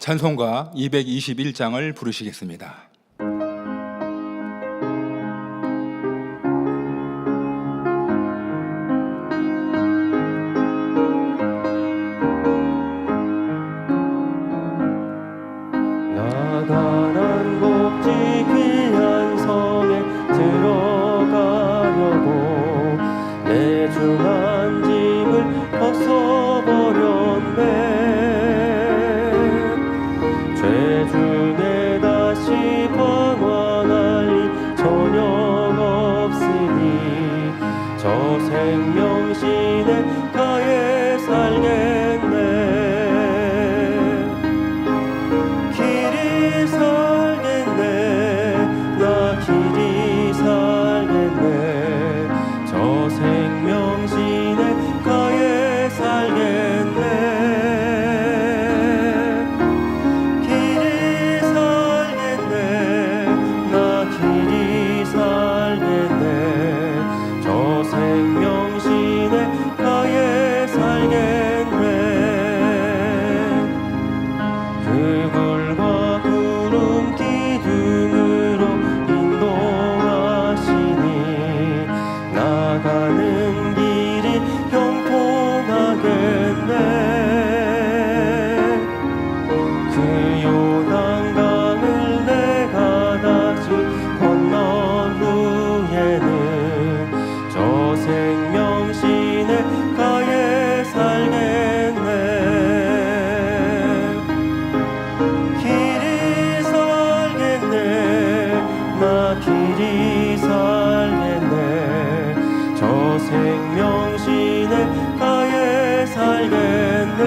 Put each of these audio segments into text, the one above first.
찬송가 221장을 부르시겠습니다. 나가란 복지 귀한 성에 들어가려고 내 중한 짐을 벗어버렸네. 죄중에 다시 방황할 일 전혀 없으니 저 생명신에 가에 살겠네. 길이 살겠네. 나 길이 살겠네. 저 생명신에 가에 살겠네. 생명신에 가에 살겠네. 그 불과 구름 기둥으로 인도하시니 나가는 길이 형통하겠네. 그 요단강을 내가 다시 건넌 후에는 저 생명신에 가에 살겠네. 길이 살겠네. 나 길이 살겠네. 저 생명신에 가에 살겠네.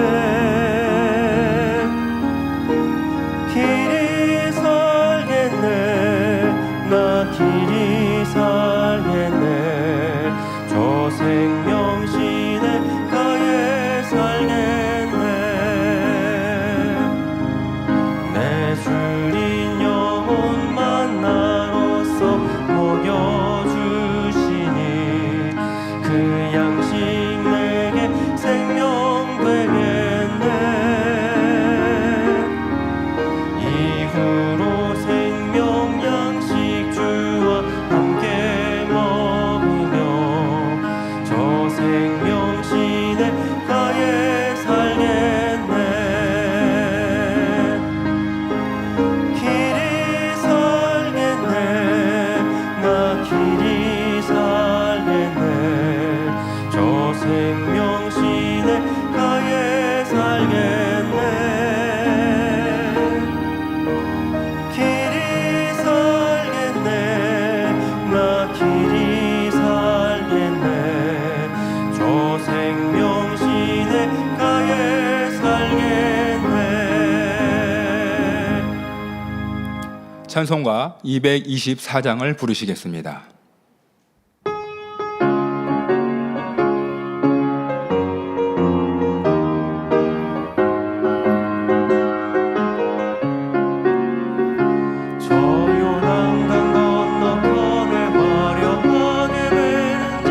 길이 살겠네. 나 길이 살겠네. 저 생명신에 가에 살겠네. 내 주린 영혼 만나로서 먹여주시니 그 양식 내게 생명 되겠네. 이후로 생명 양식 주와 함께 먹으며 저 생명신에 가에 살겠네. 길이 살겠네. 나 길이 살겠네. 저 생명신에 가에 살겠네. 길이 살겠네. 나 길이 살겠네. 저 생명신에 가에 살겠네. 찬송가 224장을 부르시겠습니다. 저 요단강 건너편에 화려하게 되는지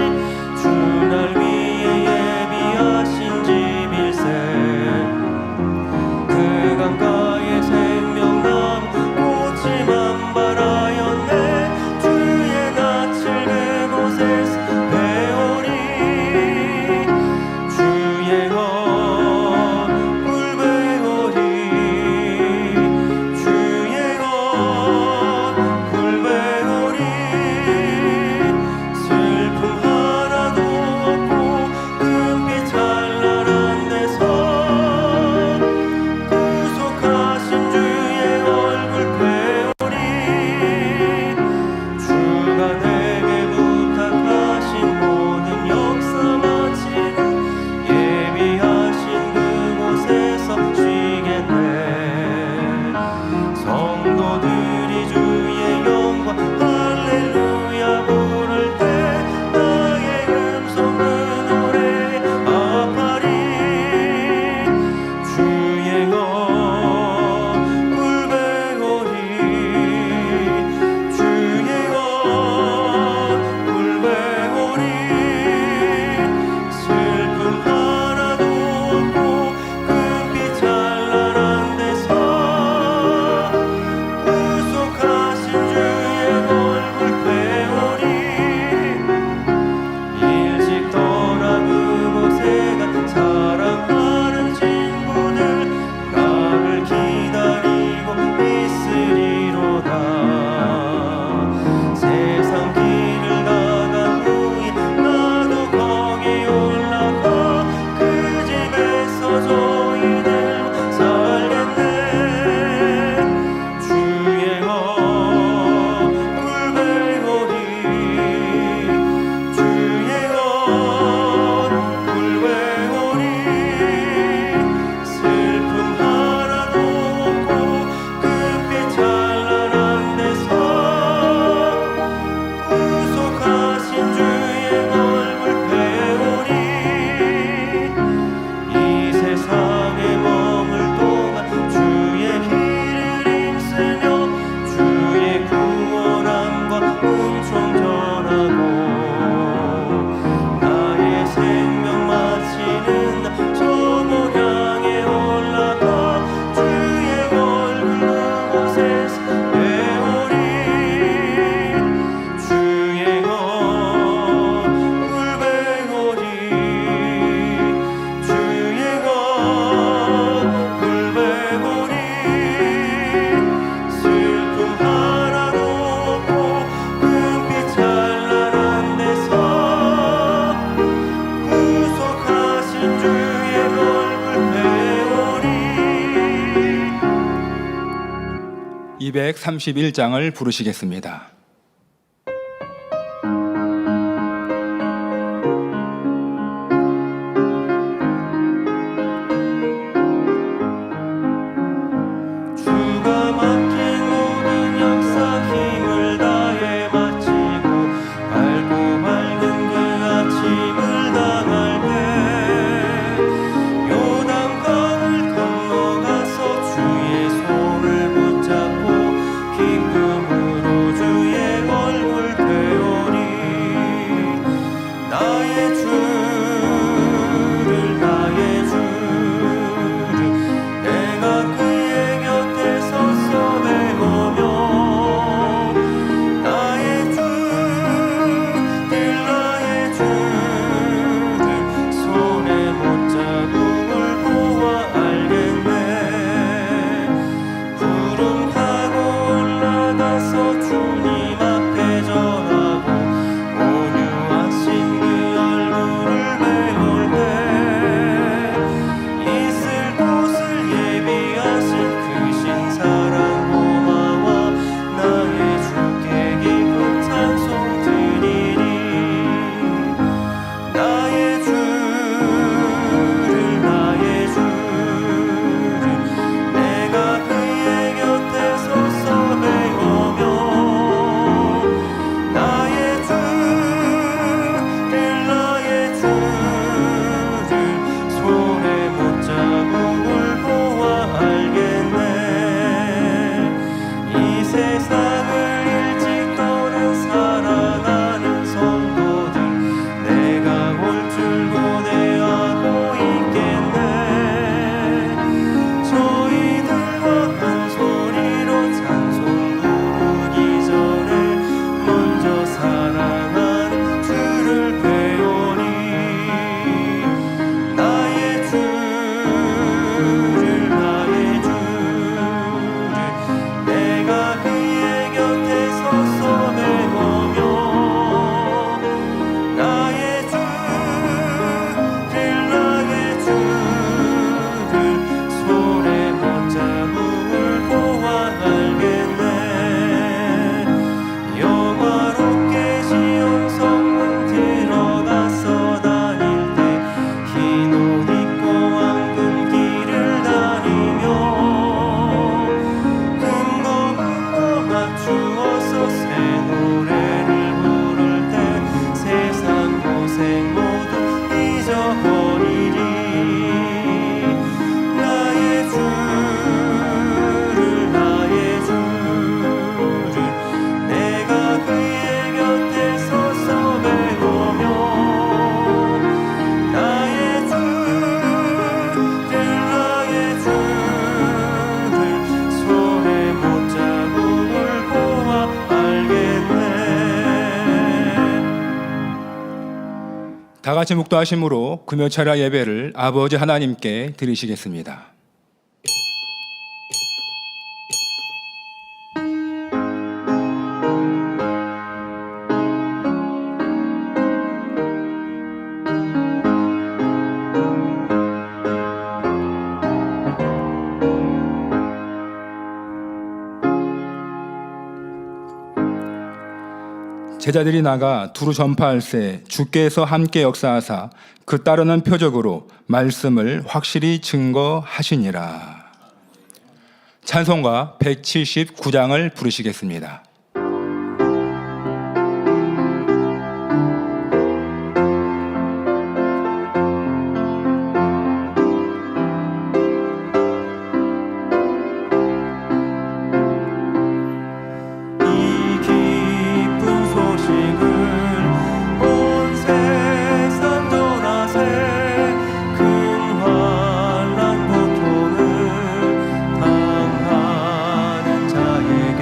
주날 위에 예비하신 집일세. 그 강가에 생명나무 꽃이 만발하였네. 주의 날 231장을 부르시겠습니다. 주가 맡긴 모든 역사 힘을 다해 마치고 밝고 밝은 그 아침을 당할 때 요단강을 건너가서 주의 손을 붙잡고 기쁨으로 주의 얼굴 배우리 나의 주를 나의 주를 내가 그의 곁에 서서 배우며 나의 주를 나의 주를 손에 못자국을 보아 알겠네 구름 타고 올라가서 주님 앞에 절하고 온유하신 그 얼굴을 배울 때 있을 곳을 예비하신 크신 사랑 고마워 나의 주께 기쁜 찬송 드리리 나의 주를 나의 주를 내가 그의 곁에 서서 배우며 나의 주를 나의 주를 손에 못자국을 보아 알겠네 이 세상을 일찍 떠난 사랑하는 성도들 내가 올 줄 고대하고 있겠네 저희들과 한 소리로 찬송 부르기 전에 먼저 사랑하는 주를 배우니 나의 주를 나의 주를 내가 그의 곁에 서서 배우며 나의 주를 나의 주를 손에 못자국을 보아 알겠네 영화롭게 지은 성문 들어가서 다닐 때 흰 옷 입고 황금 길을 다니며 금거 맞추어서 새 노래를 부를 때 세상 고생 모두 잊어버리리 나의 주를 나의 주를 내가 그의 곁에 서서 배우며 나의 주를 나의 주를 손에 못자국을 보아 알겠네 다 같이 묵도하심으로 금요철야 예배를 아버지 하나님께 드리시겠습니다. 제자들이 나가 두루 전파할세 주께서 함께 역사하사 그 따르는 표적으로 말씀을 확실히 증거하시니라. 찬송가 179장을 부르시겠습니다. 이 기쁜 소식을 온 세상 전하세 큰 환난 고통을 당하는 자에게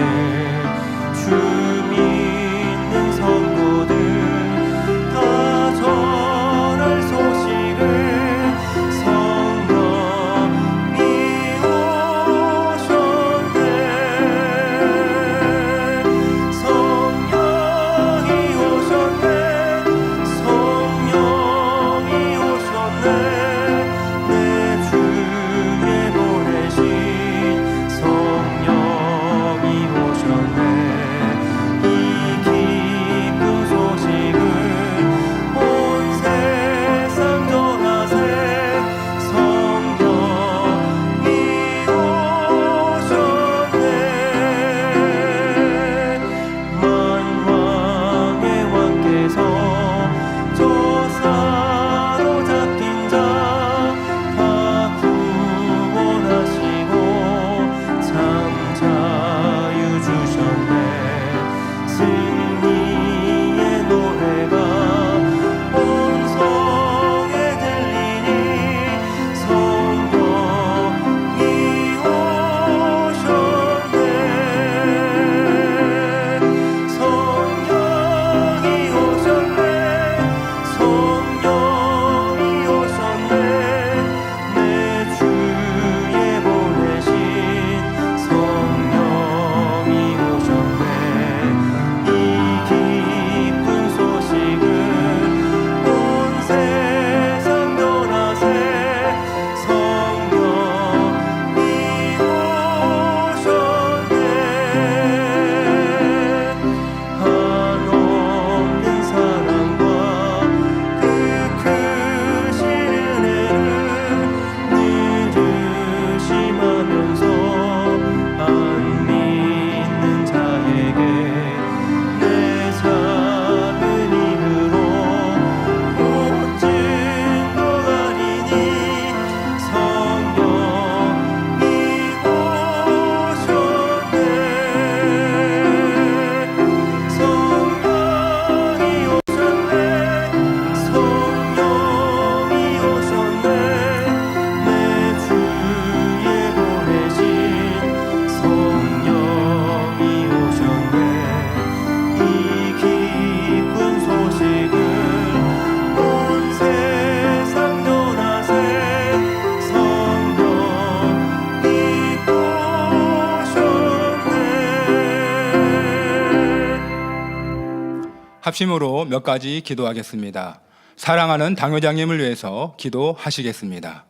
합심으로 몇 가지 기도하겠습니다. 사랑하는 당회장님을 위해서 기도하시겠습니다.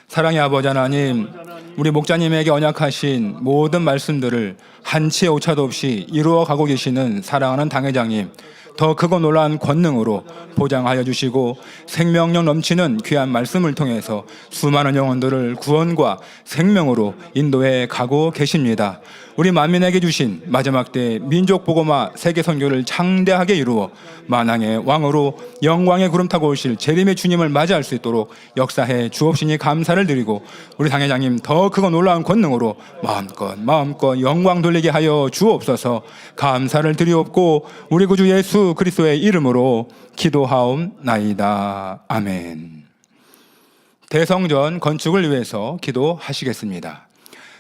사랑의 아버지 하나님, 우리 목자님에게 언약하신 모든 말씀들을 한치의 오차도 없이 이루어가고 계시는 사랑하는 당회장님, 더 크고 놀라운 권능으로 보장하여 주시고 생명력 넘치는 귀한 말씀을 통해서 수많은 영혼들을 구원과 생명으로 인도해 가고 계십니다. 우리 만민에게 주신 마지막 때 민족 복음화 세계 선교를 창대하게 이루어 만왕의 왕으로 영광의 구름 타고 오실 재림의 주님을 맞이할 수 있도록 역사해 주옵시니 감사를 드리고, 우리 당회장님 더 크고 놀라운 권능으로 마음껏 영광 돌리게 하여 주옵소서. 감사를 드리옵고 우리 구주 예수 그리스도의 이름으로 기도하옵나이다. 아멘. 대성전 건축을 위해서 기도하시겠습니다.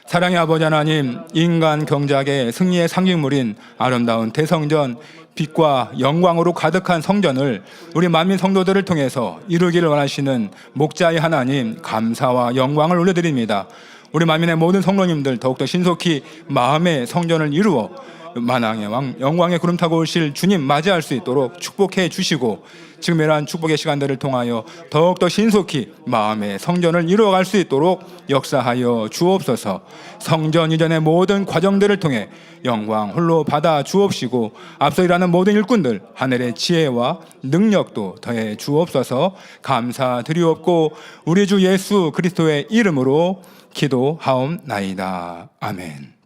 사랑의 아버지 하나님, 인간 경작의 승리의 상징물인 아름다운 대성전, 빛과 영광으로 가득한 성전을 우리 만민 성도들을 통해서 이루기를 원하시는 목자의 하나님, 감사와 영광을 올려드립니다. 우리 만민의 모든 성도님들 더욱더 신속히 마음의 성전을 이루어 만왕의 왕 영광의 구름 타고 오실 주님 맞이할 수 있도록 축복해 주시고, 지금 이러한 축복의 시간들을 통하여 더욱더 신속히 마음의 성전을 이루어갈 수 있도록 역사하여 주옵소서. 성전 이전의 모든 과정들을 통해 영광 홀로 받아 주옵시고, 앞서 일하는 모든 일꾼들 하늘의 지혜와 능력도 더해 주옵소서. 감사드리옵고 우리 주 예수 그리스도의 이름으로 기도하옵나이다. 아멘.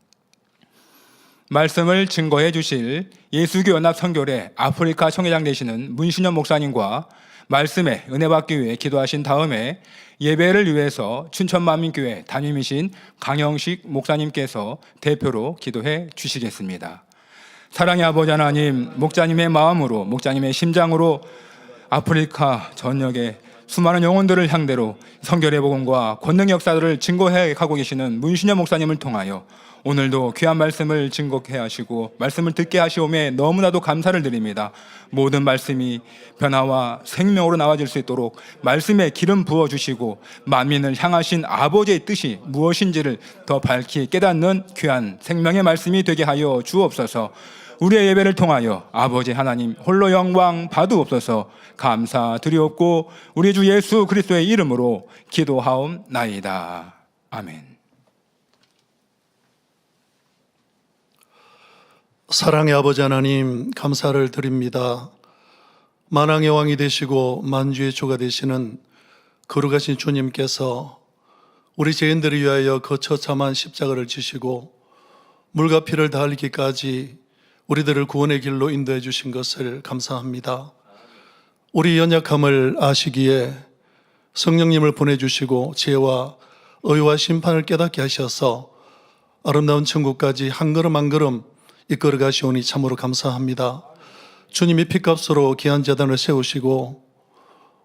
말씀을 증거해 주실 예수교 연합 선교회 아프리카 총회장 되시는 문신현 목사님과 말씀에 은혜 받기 위해 기도하신 다음에 예배를 위해서 춘천만민교회 담임이신 강영식 목사님께서 대표로 기도해 주시겠습니다. 사랑의 아버지 하나님, 목자님의 마음으로, 목자님의 심장으로 아프리카 전역에 수많은 영혼들을 상대로 선교의 복음과 권능 역사들을 증거해 가고 계시는 문신현 목사님을 통하여 오늘도 귀한 말씀을 증거해 하시고 말씀을 듣게 하시오매 너무나도 감사를 드립니다. 모든 말씀이 변화와 생명으로 나와질 수 있도록 말씀에 기름 부어주시고 만민을 향하신 아버지의 뜻이 무엇인지를 더 밝히 깨닫는 귀한 생명의 말씀이 되게 하여 주옵소서. 우리의 예배를 통하여 아버지 하나님 홀로 영광 받으옵소서. 감사드리옵고 우리 주 예수 그리스도의 이름으로 기도하옵나이다. 아멘. 사랑의 아버지 하나님, 감사를 드립니다. 만왕의 왕이 되시고 만주의 주가 되시는 거룩하신 주님께서 우리 죄인들을 위하여 거처참한 십자가를 지시고 물과 피를 다 흘리기까지 우리들을 구원의 길로 인도해 주신 것을 감사합니다. 우리 연약함을 아시기에 성령님을 보내주시고 죄와 의와 심판을 깨닫게 하셔서 아름다운 천국까지 한 걸음 한 걸음 이끌어 가시오니 참으로 감사합니다. 주님이 피값으로 귀한 제단을 세우시고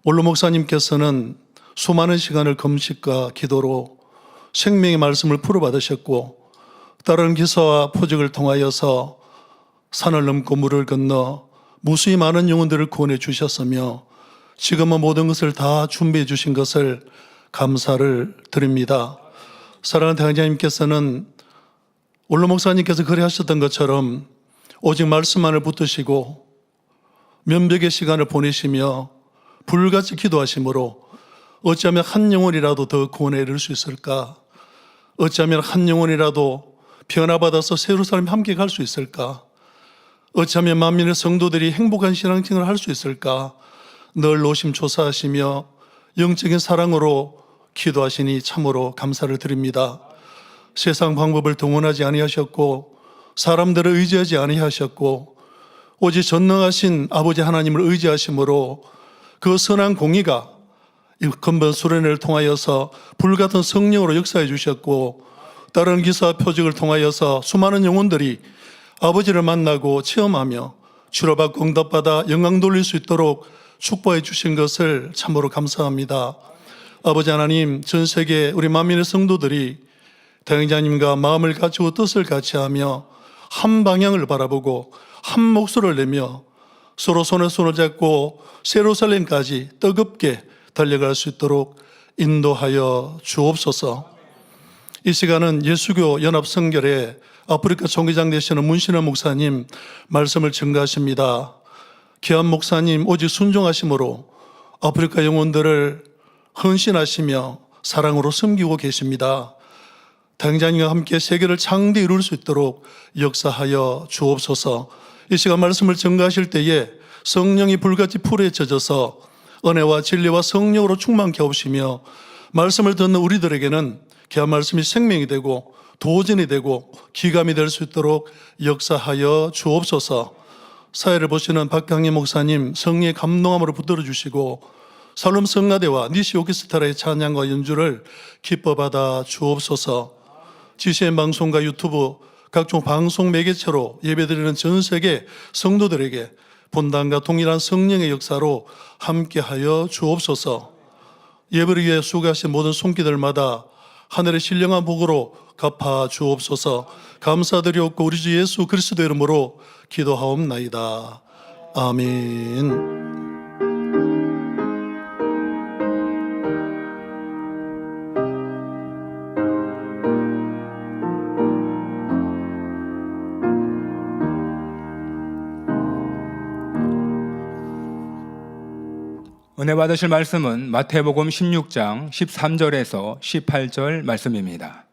원로 목사님께서는 수많은 시간을 금식과 기도로 생명의 말씀을 풀어받으셨고 다른 기사와 표적을 통하여서 산을 넘고 물을 건너 무수히 많은 영혼들을 구원해 주셨으며 지금은 모든 것을 다 준비해 주신 것을 감사를 드립니다. 사랑하는 당회장님께서는 원로 목사님께서 그리하셨던 것처럼 오직 말씀만을 붙드시고 면벽의 시간을 보내시며 불같이 기도하심으로 어쩌면 한 영혼이라도 더 구원에 이를 수 있을까? 어쩌면 한 영혼이라도 변화받아서 새로 삶에 함께 갈 수 있을까? 어쩌면 만민의 성도들이 행복한 신앙생활을 할 수 있을까? 늘 노심초사하시며 영적인 사랑으로 기도하시니 참으로 감사를 드립니다. 세상 방법을 동원하지 아니하셨고 사람들을 의지하지 아니하셨고 오직 전능하신 아버지 하나님을 의지하심으로 그 선한 공의가 이 근본 수련회를 통하여서 불같은 성령으로 역사해 주셨고 다른 기사와 표적을 통하여서 수많은 영혼들이 아버지를 만나고 체험하며 치료받고 응답받아 영광 돌릴 수 있도록 축복해 주신 것을 참으로 감사합니다. 아버지 하나님, 전 세계 우리 만민의 성도들이 당회장님과 마음을 갖추고 뜻을 같이하며 한 방향을 바라보고 한 목소리를 내며 서로 손에 손을 잡고 예루살렘까지 뜨겁게 달려갈 수 있도록 인도하여 주옵소서. 이 시간은 예수교 연합성결의 아프리카 총회장 되시는 문신현 목사님 말씀을 증거하십니다. 귀한 목사님 오직 순종하심으로 아프리카 영혼들을 헌신하시며 사랑으로 섬기고 계십니다. 당장님과 함께 세계를 창대히 이룰 수 있도록 역사하여 주옵소서. 이 시간 말씀을 전가하실 때에 성령이 불같이 풀에 젖어서 은혜와 진리와 성령으로 충만케 하시며 말씀을 듣는 우리들에게는 귀한 말씀이 생명이 되고 도전이 되고 기감이 될 수 있도록 역사하여 주옵소서. 사회를 보시는 박강희 목사님 성령의 감동함으로 붙들어 주시고 살롬 성가대와 니시 오케스트라의 찬양과 연주를 기뻐 받아 주옵소서. GCN 방송과 유튜브 각종 방송 매개체로 예배드리는 전 세계 성도들에게 본당과 동일한 성령의 역사로 함께하여 주옵소서. 예배를 위해 수고하신 모든 손길들마다 하늘의 신령한 복으로 갚아 주옵소서. 감사드리옵고 우리 주 예수 그리스도 이름으로 기도하옵나이다. 아멘. 은혜 받으실 말씀은 마태복음 16장 13절에서 18절 말씀입니다.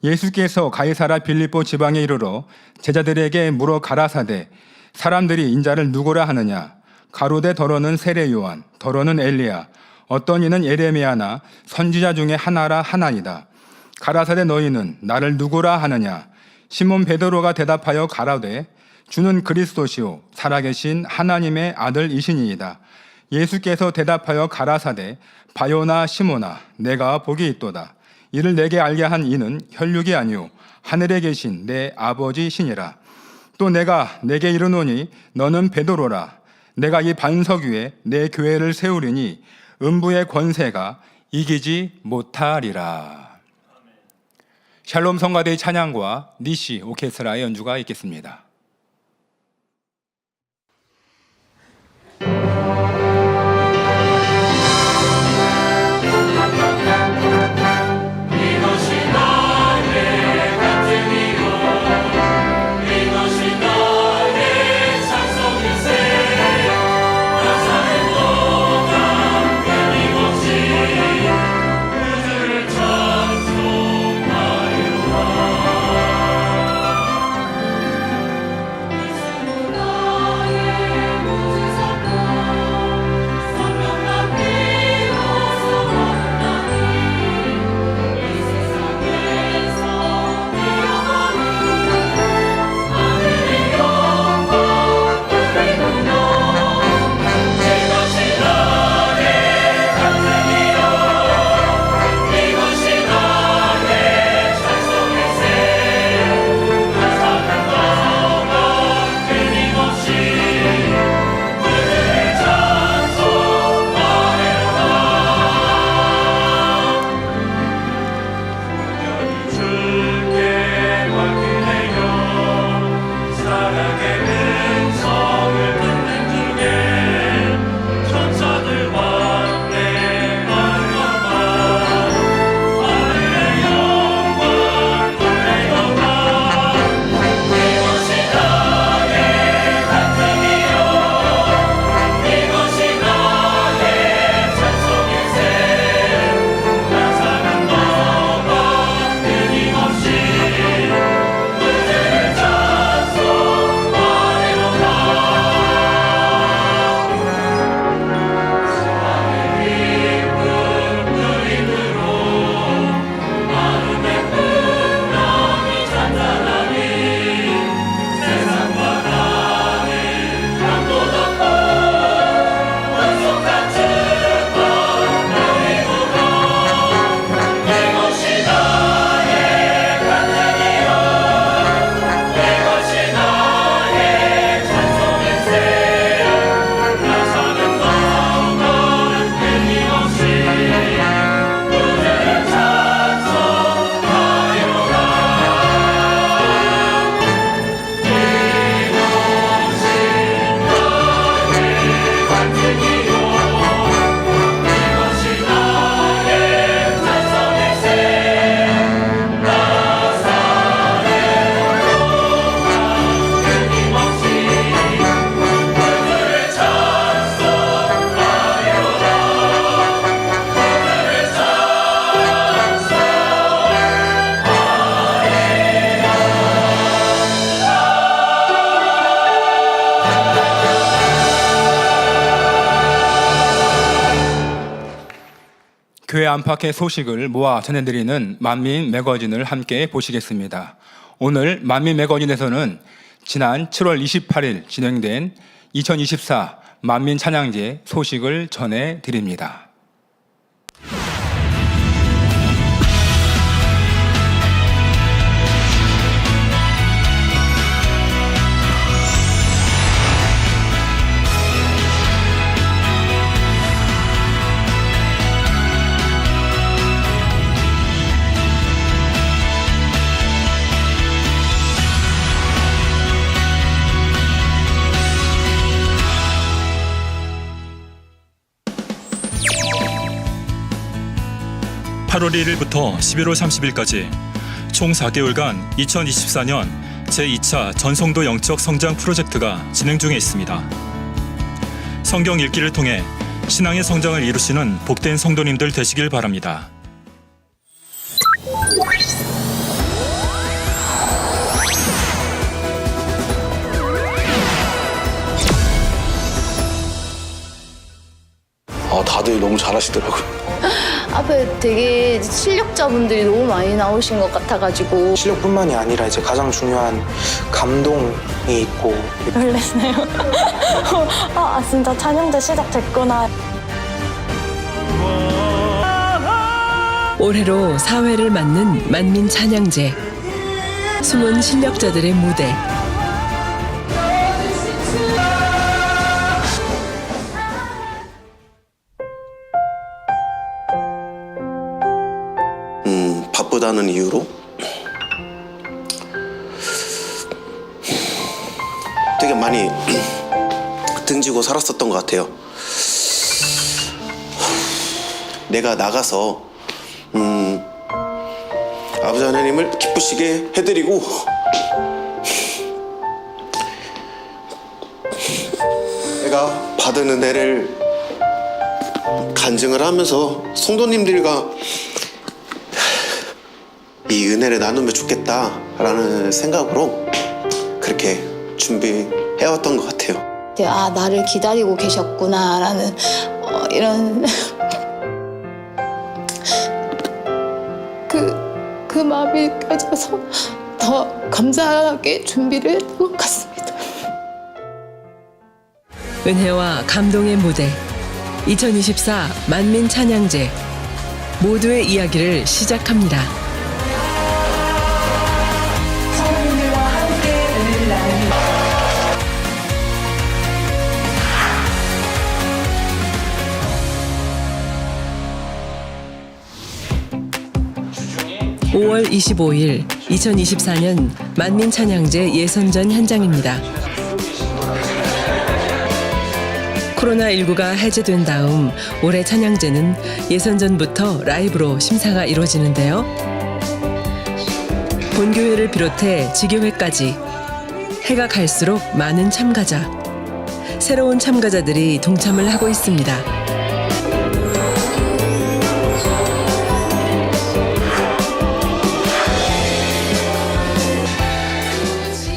예수께서 가이사라 빌립보 지방에 이르러 제자들에게 물어 가라사대 사람들이 인자를 누구라 하느냐 가로되 더러는 세례 요한 더러는 엘리야 어떤 이는 예레미야나 선지자 중에 하나라 하나이다. 가라사대 너희는 나를 누구라 하느냐 시몬 베드로가 대답하여 가라되 주는 그리스도시요 살아계신 하나님의 아들이시니이다. 예수께서 대답하여 가라사대 바요나 시몬아 내가 복이 있도다. 이를 내게 알게 한 이는 혈육이 아니요 하늘에 계신 내 아버지시니라. 또 내가 내게 이르노니 너는 베드로라. 내가 이 반석 위에 내 교회를 세우리니 음부의 권세가 이기지 못하리라. 샬롬 성가대의 찬양과 니시 오케스트라의 연주가 있겠습니다. 교회 안팎의 소식을 모아 전해드리는 만민 매거진을 함께 보시겠습니다. 오늘 만민 매거진에서는 지난 7월 28일 진행된 2024 만민 찬양제 소식을 전해드립니다. (8월 1일부터 11월 30일까지) 총 4개월간 2024년 제2차 전성도 영적 성장 프로젝트가 진행 중에 있습니다. 성경 읽기를 통해 신앙의 성장을 이루시는 복된 성도님들 되시길 바랍니다. 다들 너무 잘하시더라고요. 앞에 되게 실력자분들이 너무 많이 나오신 것 같아가지고 실력뿐만이 아니라 이제 가장 중요한 감동이 있고 놀랐어요. 진짜 찬양제 시작됐구나. 올해로 4회를 맞는 만민 찬양제. 숨은 실력자들의 무대. 바쁘다는 이유로 되게 많이 등지고 살았었던 것 같아요. 내가 나가서 아버지 하나님을 기쁘시게 해드리고 내가 받은 은혜를 간증을 하면서 성도님들과 이 은혜를 나누면 좋겠다라는 생각으로 그렇게 준비해왔던 것 같아요. 나를 기다리고 계셨구나라는 이런 그 마음이 느껴져서 더 감사하게 준비를 했던 것 같습니다. 은혜와 감동의 무대. 2024 만민 찬양제. 모두의 이야기를 시작합니다. 5월 25일 2024년 만민 찬양제 예선전 현장입니다. 코로나19가 해제된 다음 올해 찬양제는 예선전부터 라이브로 심사가 이루어지는데요. 본교회를 비롯해 지교회까지 해가 갈수록 많은 참가자, 새로운 참가자들이 동참을 하고 있습니다.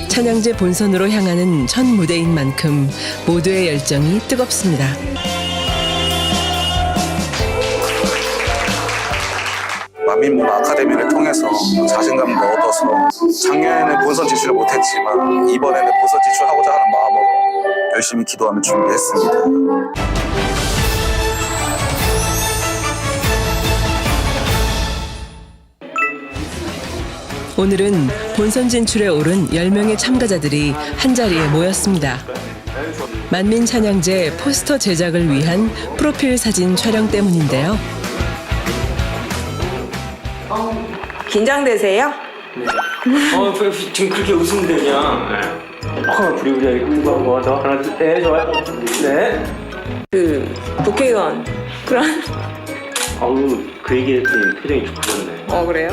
찬양제 본선으로 향하는 첫 무대인 만큼 모두의 열정이 뜨겁습니다. 만민문화 아카데미를 통해서 자신감도 얻어서 작년에는 본선 진출을 못했지만 이번에는 본선 진출하고자 하는 마음으로 열심히 기도하며 준비했습니다. 오늘은 본선 진출에 오른 10명의 참가자들이 한자리에 모였습니다. 만민 찬양제 포스터 제작을 위한 프로필 사진 촬영 때문인데요. 긴장되세요? 지금 그렇게 웃으면 되냐? 부리부리 끌고 한번 더 하나 둘 셋 좋아요. 네. 국회의원 그런. 그 얘기했더니 표정이 좋아졌네. 그래요?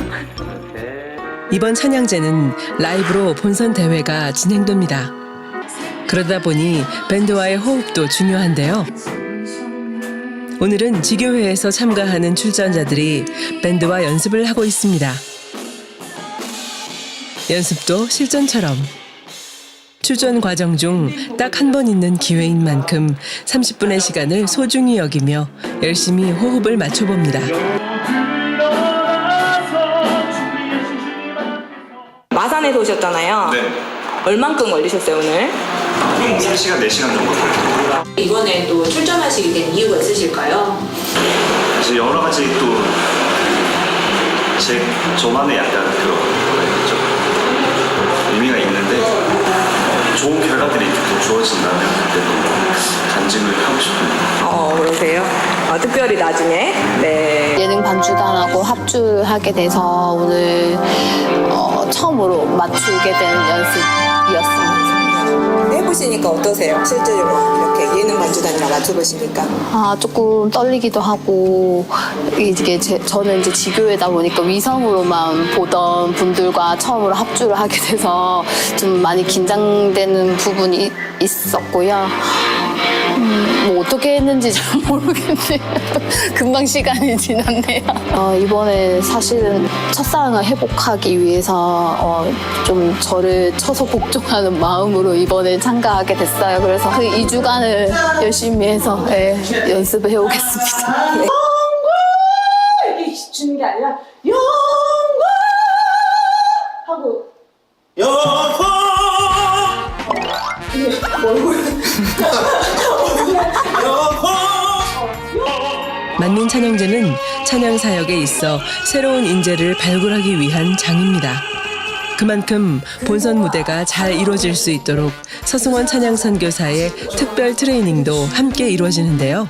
이번 찬양제는 라이브로 본선 대회가 진행됩니다. 그러다 보니 밴드와의 호흡도 중요한데요. 오늘은 지교회에서 참가하는 출전자들이 밴드와 연습을 하고 있습니다. 연습도 실전처럼. 출전 과정 중 딱 한 번 있는 기회인 만큼 30분의 시간을 소중히 여기며 열심히 호흡을 맞춰봅니다. 마산에서 오셨잖아요. 네. 얼만큼 걸리셨어요 오늘? 3시간, 4시간 정도 걸려요. 이번에 또 출전하시게 된 이유가 있으실까요? 사실 여러 가지 또 저만의 약간 좀 의미가 있는데 좋은 결과들이 또 주어진다면 그때도 간증을 하고 싶습니다. 그러세요? 특별히 나중에 예능 반주단하고 합주하게 돼서 오늘 처음으로 맞추게 된 연습이었습니다. 해보시니까 어떠세요? 실제로 이렇게 예능 반주단이랑 맞춰보시니까. 조금 떨리기도 하고 저는 이제 지교회다 보니까 위성으로만 보던 분들과 처음으로 합주를 하게 돼서 좀 많이 긴장되는 부분이 있었고요. 뭐 어떻게 했는지 잘 모르겠네요. 금방 시간이 지났네요. 이번에 사실은 첫사랑을 회복하기 위해서 좀 저를 쳐서 복종하는 마음으로 이번에 참가하게 됐어요. 그래서 그 2주간을 열심히 해서 연습을 해오겠습니다. 네. 이렇게 주는 게 아니라 영광 하고 만민 찬양제는 찬양 사역에 있어 새로운 인재를 발굴하기 위한 장입니다. 그만큼 본선 무대가 잘 이루어질 수 있도록 서승원 찬양 선교사의 특별 트레이닝도 함께 이루어지는데요.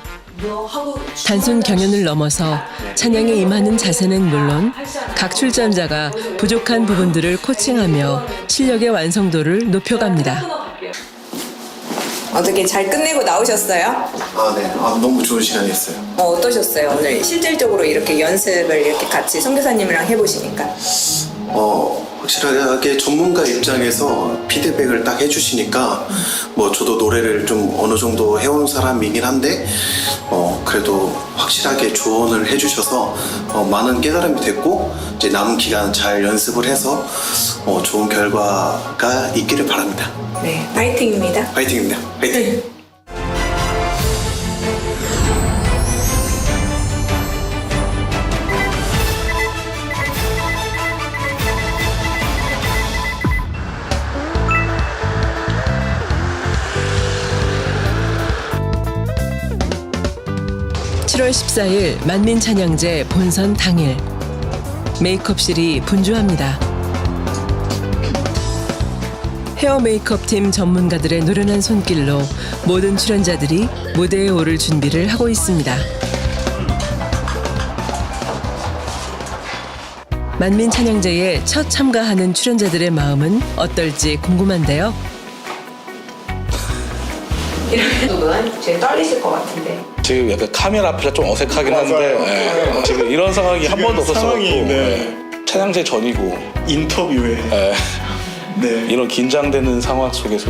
단순 경연을 넘어서 찬양에 임하는 자세는 물론 각 출전자가 부족한 부분들을 코칭하며 실력의 완성도를 높여갑니다. 어떻게 잘 끝내고 나오셨어요? 네. 너무 좋은 시간이었어요. 어떠셨어요? 오늘 실질적으로 이렇게 연습을 이렇게 같이 선교사님이랑 해보시니까. 확실하게 전문가 입장에서 피드백을 딱 해주시니까 저도 노래를 좀 어느 정도 해온 사람이긴 한데 그래도 확실하게 조언을 해주셔서 많은 깨달음이 됐고 이제 남은 기간 잘 연습을 해서 좋은 결과가 있기를 바랍니다. 네, 파이팅입니다. 파이팅입니다. 파이팅. (7월 14일) 만민 찬양제 본선 당일 메이크업실이 분주합니다. 헤어 메이크업 팀 전문가들의 노련한 손길로 모든 출연자들이 무대에 오를 준비를 하고 있습니다. 만민 찬양제에 첫 참가하는 출연자들의 마음은 어떨지 궁금한데요. 이런 부분 제일 떨리실 것 같은데. 지금 약간 카메라 앞이라 좀 어색하긴 한데 지금 이런 상황이 한 번도 없었어요. 찬양제 전이고 인터뷰에 이런 긴장되는 상황 속에서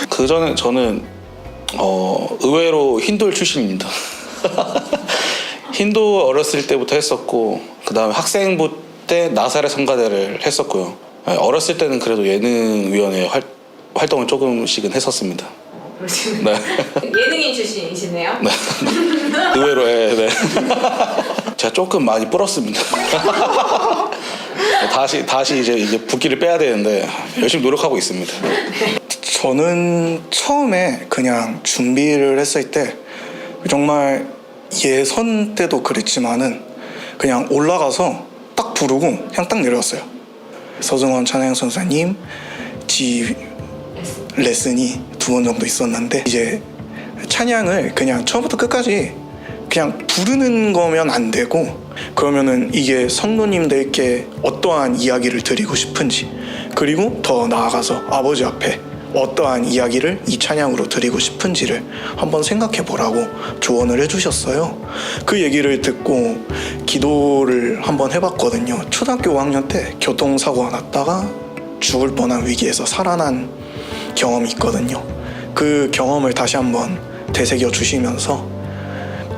그 전에 저는 의외로 힌두 출신입니다. 힌두 어렸을 때부터 했었고 그 다음에 학생부 때 나사렛 성가대를 했었고요. 어렸을 때는 그래도 예능위원회 활동을 조금씩은 했었습니다. 네. 예능인 출신이시네요. 네. 의외로 네. 제가 조금 많이 불었습니다. 다시 이제 붓기를 빼야 되는데 열심히 노력하고 있습니다. 저는 처음에 그냥 준비를 했을 때 정말 예선 때도 그랬지만은 그냥 올라가서 딱 부르고 그냥 딱 내려왔어요. 서승원 찬양 선생님 레슨이 2번 정도 있었는데 이제 찬양을 그냥 처음부터 끝까지 그냥 부르는 거면 안 되고 그러면은 이게 성도님들께 어떠한 이야기를 드리고 싶은지 그리고 더 나아가서 아버지 앞에 어떠한 이야기를 이 찬양으로 드리고 싶은지를 한번 생각해 보라고 조언을 해주셨어요. 그 얘기를 듣고 기도를 한번 해봤거든요. 초등학교 5학년 때 교통사고가 났다가 죽을 뻔한 위기에서 살아난 경험이 있거든요. 그 경험을 다시 한번 되새겨 주시면서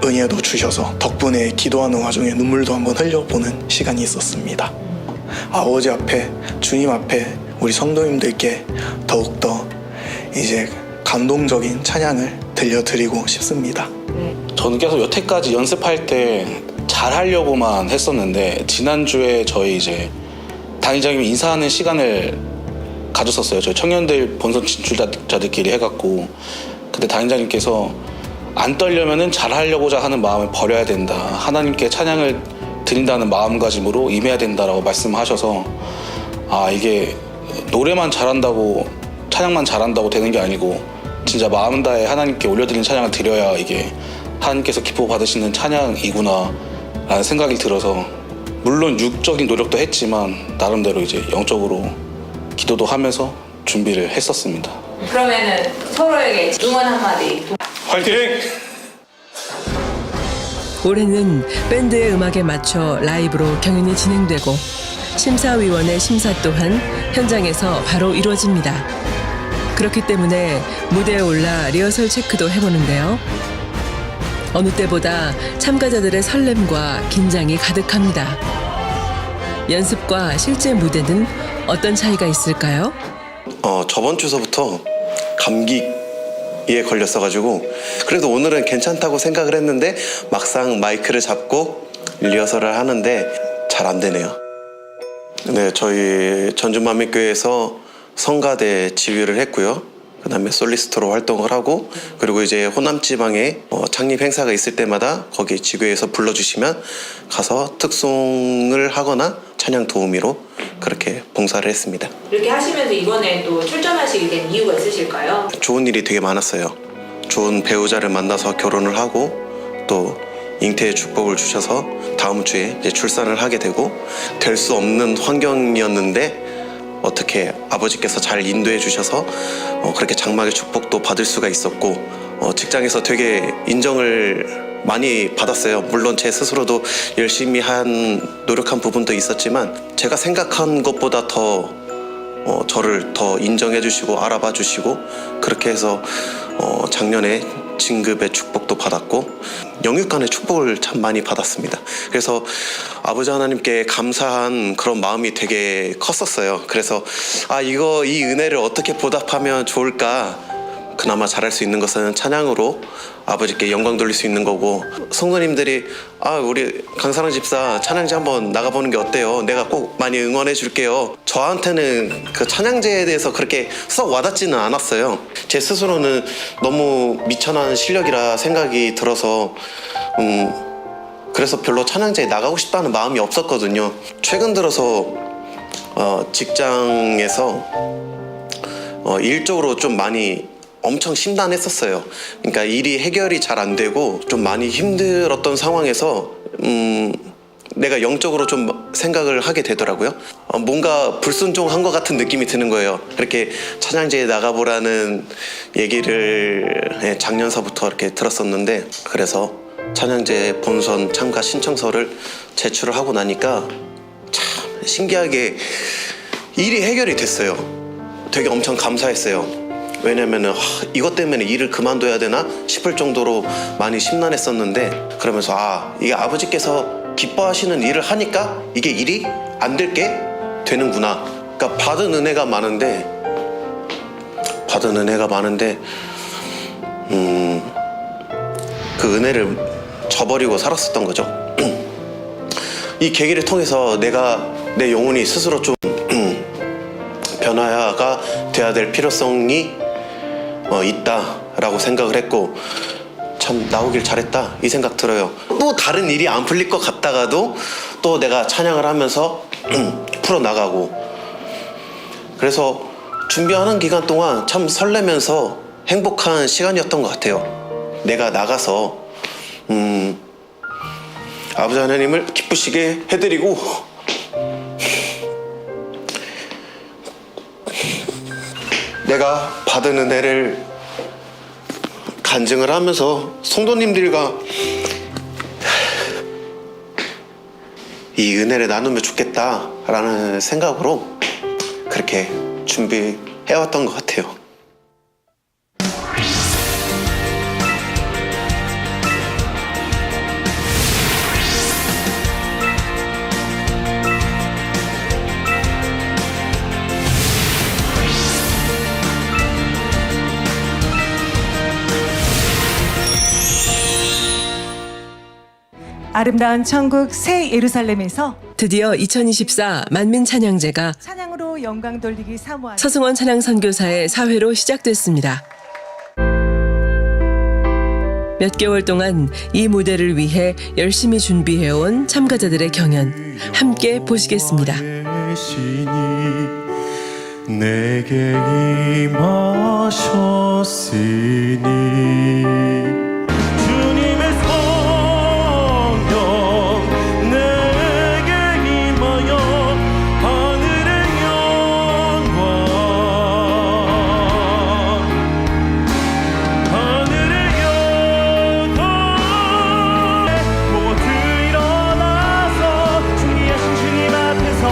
은혜도 주셔서 덕분에 기도하는 와중에 눈물도 한번 흘려보는 시간이 있었습니다. 아버지 앞에 주님 앞에 우리 성도님들께 더욱더 이제 감동적인 찬양을 들려드리고 싶습니다. 저는 계속 여태까지 연습할 때 잘하려고만 했었는데 지난주에 저희 이제 단위장님이 인사하는 시간을 가졌었어요. 저희 청년들 본선 진출자들끼리 해갖고 그때 단위장님께서 안 떨려면은 잘하려고자 하는 마음을 버려야 된다. 하나님께 찬양을 드린다는 마음가짐으로 임해야 된다라고 말씀하셔서 아 이게 노래만 잘한다고 찬양만 잘한다고 되는 게 아니고 진짜 마음 다해 하나님께 올려드리는 찬양을 드려야 이게 하나님께서 기뻐 받으시는 찬양이구나 라는 생각이 들어서 물론 육적인 노력도 했지만 나름대로 이제 영적으로 기도도 하면서 준비를 했었습니다. 그러면은 서로에게 응원 한마디. 화이팅! 올해는 밴드의 음악에 맞춰 라이브로 경연이 진행되고 심사위원의 심사 또한 현장에서 바로 이루어집니다. 그렇기 때문에 무대에 올라 리허설 체크도 해보는데요. 어느 때보다 참가자들의 설렘과 긴장이 가득합니다. 연습과 실제 무대는 어떤 차이가 있을까요? 저번 주서부터 감기에 걸렸어가지고 그래도 오늘은 괜찮다고 생각을 했는데 막상 마이크를 잡고 리허설을 하는데 잘 안 되네요. 네, 저희 전주만민교회에서 성가대 지휘를 했고요. 그 다음에 솔리스트로 활동을 하고 그리고 이제 호남지방에 창립 행사가 있을 때마다 거기 지교회에서 불러주시면 가서 특송을 하거나 찬양 도우미로 그렇게 봉사를 했습니다. 이렇게 하시면서 이번에 또 출전하시게 된 이유가 있으실까요? 좋은 일이 되게 많았어요. 좋은 배우자를 만나서 결혼을 하고 또 잉태의 축복을 주셔서 다음 주에 이제 출산을 하게 되고 될 수 없는 환경이었는데 어떻게 아버지께서 잘 인도해 주셔서 그렇게 장막의 축복도 받을 수가 있었고 직장에서 되게 인정을 많이 받았어요. 물론 제 스스로도 열심히 노력한 부분도 있었지만 제가 생각한 것보다 더 저를 더 인정해 주시고 알아봐 주시고 그렇게 해서 작년에 진급의 축복도 받았고 영육간의 축복을 참 많이 받았습니다. 그래서 아버지 하나님께 감사한 그런 마음이 되게 컸었어요. 그래서 이 은혜를 어떻게 보답하면 좋을까. 그나마 잘할 수 있는 것은 찬양으로 아버지께 영광 돌릴 수 있는 거고 성도님들이 우리 강사랑 집사 찬양제 한번 나가보는 게 어때요? 내가 꼭 많이 응원해 줄게요. 저한테는 그 찬양제에 대해서 그렇게 썩 와닿지는 않았어요. 제 스스로는 너무 미천한 실력이라 생각이 들어서 그래서 별로 찬양제에 나가고 싶다는 마음이 없었거든요. 최근 들어서 직장에서 일적으로 좀 많이 엄청 심란했었어요. 그러니까 일이 해결이 잘 안 되고 좀 많이 힘들었던 상황에서 내가 영적으로 좀 생각을 하게 되더라고요. 뭔가 불순종한 것 같은 느낌이 드는 거예요. 이렇게 찬양제에 나가보라는 얘기를 작년서부터 이렇게 들었었는데 그래서 찬양제 본선 참가 신청서를 제출을 하고 나니까 참 신기하게 일이 해결이 됐어요. 되게 엄청 감사했어요. 왜냐면은 이것 때문에 일을 그만둬야 되나 싶을 정도로 많이 심란했었는데 그러면서 이게 아버지께서 기뻐하시는 일을 하니까 이게 일이 안 될 게 되는구나. 그러니까 받은 은혜가 많은데 그 은혜를 저버리고 살았었던 거죠. 이 계기를 통해서 내가 내 영혼이 스스로 좀 변화가 돼야 될 필요성이 있다라고 생각을 했고 참 나오길 잘했다 이 생각 들어요. 또 다른 일이 안 풀릴 것 같다가도 또 내가 찬양을 하면서 풀어나가고 그래서 준비하는 기간 동안 참 설레면서 행복한 시간이었던 것 같아요. 내가 나가서 아버지 하나님을 기쁘시게 해드리고 내가 받은 은혜를 간증을 하면서 성도님들과 이 은혜를 나누면 좋겠다라는 생각으로 그렇게 준비해왔던 것 같아요. 아름다운 천국 새 예루살렘에서 드디어 2024 만민찬양제가 찬양으로 영광 돌리기 사모하는 서승원 찬양선교사의 사회로 시작됐습니다. 몇 개월 동안 이 무대를 위해 열심히 준비해온 참가자들의 경연 함께 보시겠습니다. 내게 임하셨으니 주님의 성령 내게 임하여 하늘의 영광 하늘의 영광 모두 일어나서 승리하신 주님 앞에서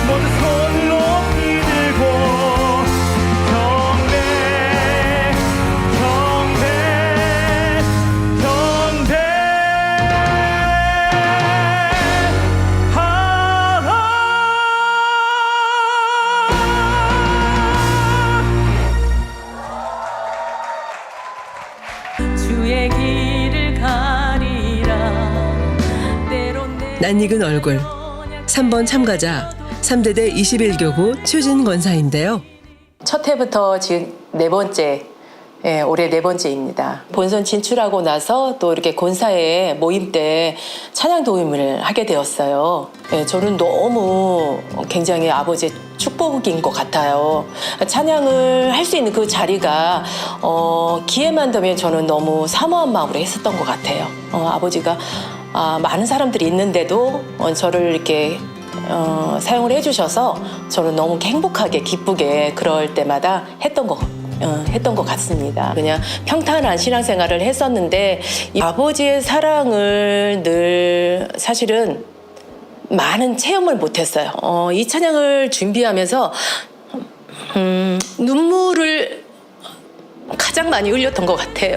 모두 손을 높이 들고 경배 경배 경배 하라 주의 길을 가리라 낯익은 얼굴 3번 참가자 3대대 21교구 최진 권사인데요. 첫 해부터 지금 네 번째, 올해 네 번째입니다. 본선 진출하고 나서 또 이렇게 권사회 모임 때 찬양 도임을 하게 되었어요. 저는 너무 굉장히 아버지의 축복인 것 같아요. 찬양을 할 수 있는 그 자리가 기회만 되면 저는 너무 사모한 마음으로 했었던 것 같아요. 아버지가 많은 사람들이 있는데도 저를 이렇게 사용을 해주셔서 저는 너무 행복하게 기쁘게 그럴 때마다 했던 것 같습니다. 그냥 평탄한 신앙생활을 했었는데 아버지의 사랑을 늘 사실은 많은 체험을 못했어요. 이 찬양을 준비하면서 눈물을 가장 많이 흘렸던 것 같아요.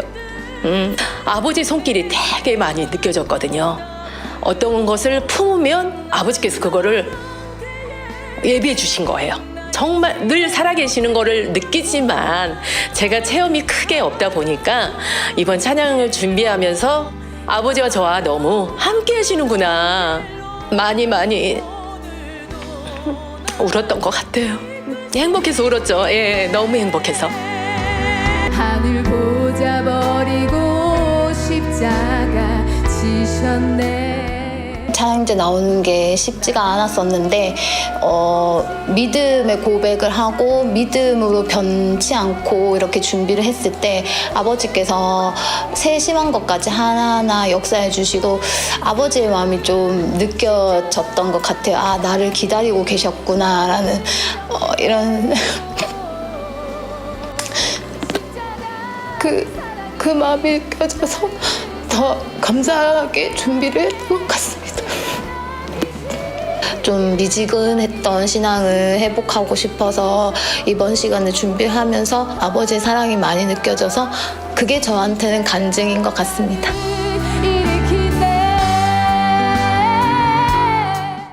아버지 손길이 되게 많이 느껴졌거든요. 어떤 것을 품으면 아버지께서 그거를 예비해 주신 거예요. 정말 늘 살아계시는 거를 느끼지만 제가 체험이 크게 없다 보니까 이번 찬양을 준비하면서 아버지와 저와 너무 함께 하시는구나 많이 울었던 것 같아요. 행복해서 울었죠. 예, 너무 행복해서. 하늘 보자 버리고 십자가 지셨네. 찬양제 나오는 게 쉽지가 않았었는데 믿음의 고백을 하고 믿음으로 변치 않고 이렇게 준비를 했을 때 아버지께서 세심한 것까지 하나하나 역사해 주시고 아버지의 마음이 좀 느껴졌던 것 같아요. 아, 나를 기다리고 계셨구나라는 이런 그 마음이 느껴져서 더 감사하게 준비를 했던 것 같습니다. 좀 미지근했던 신앙을 회복하고 싶어서 이번 시간을 준비하면서 아버지의 사랑이 많이 느껴져서 그게 저한테는 간증인 것 같습니다.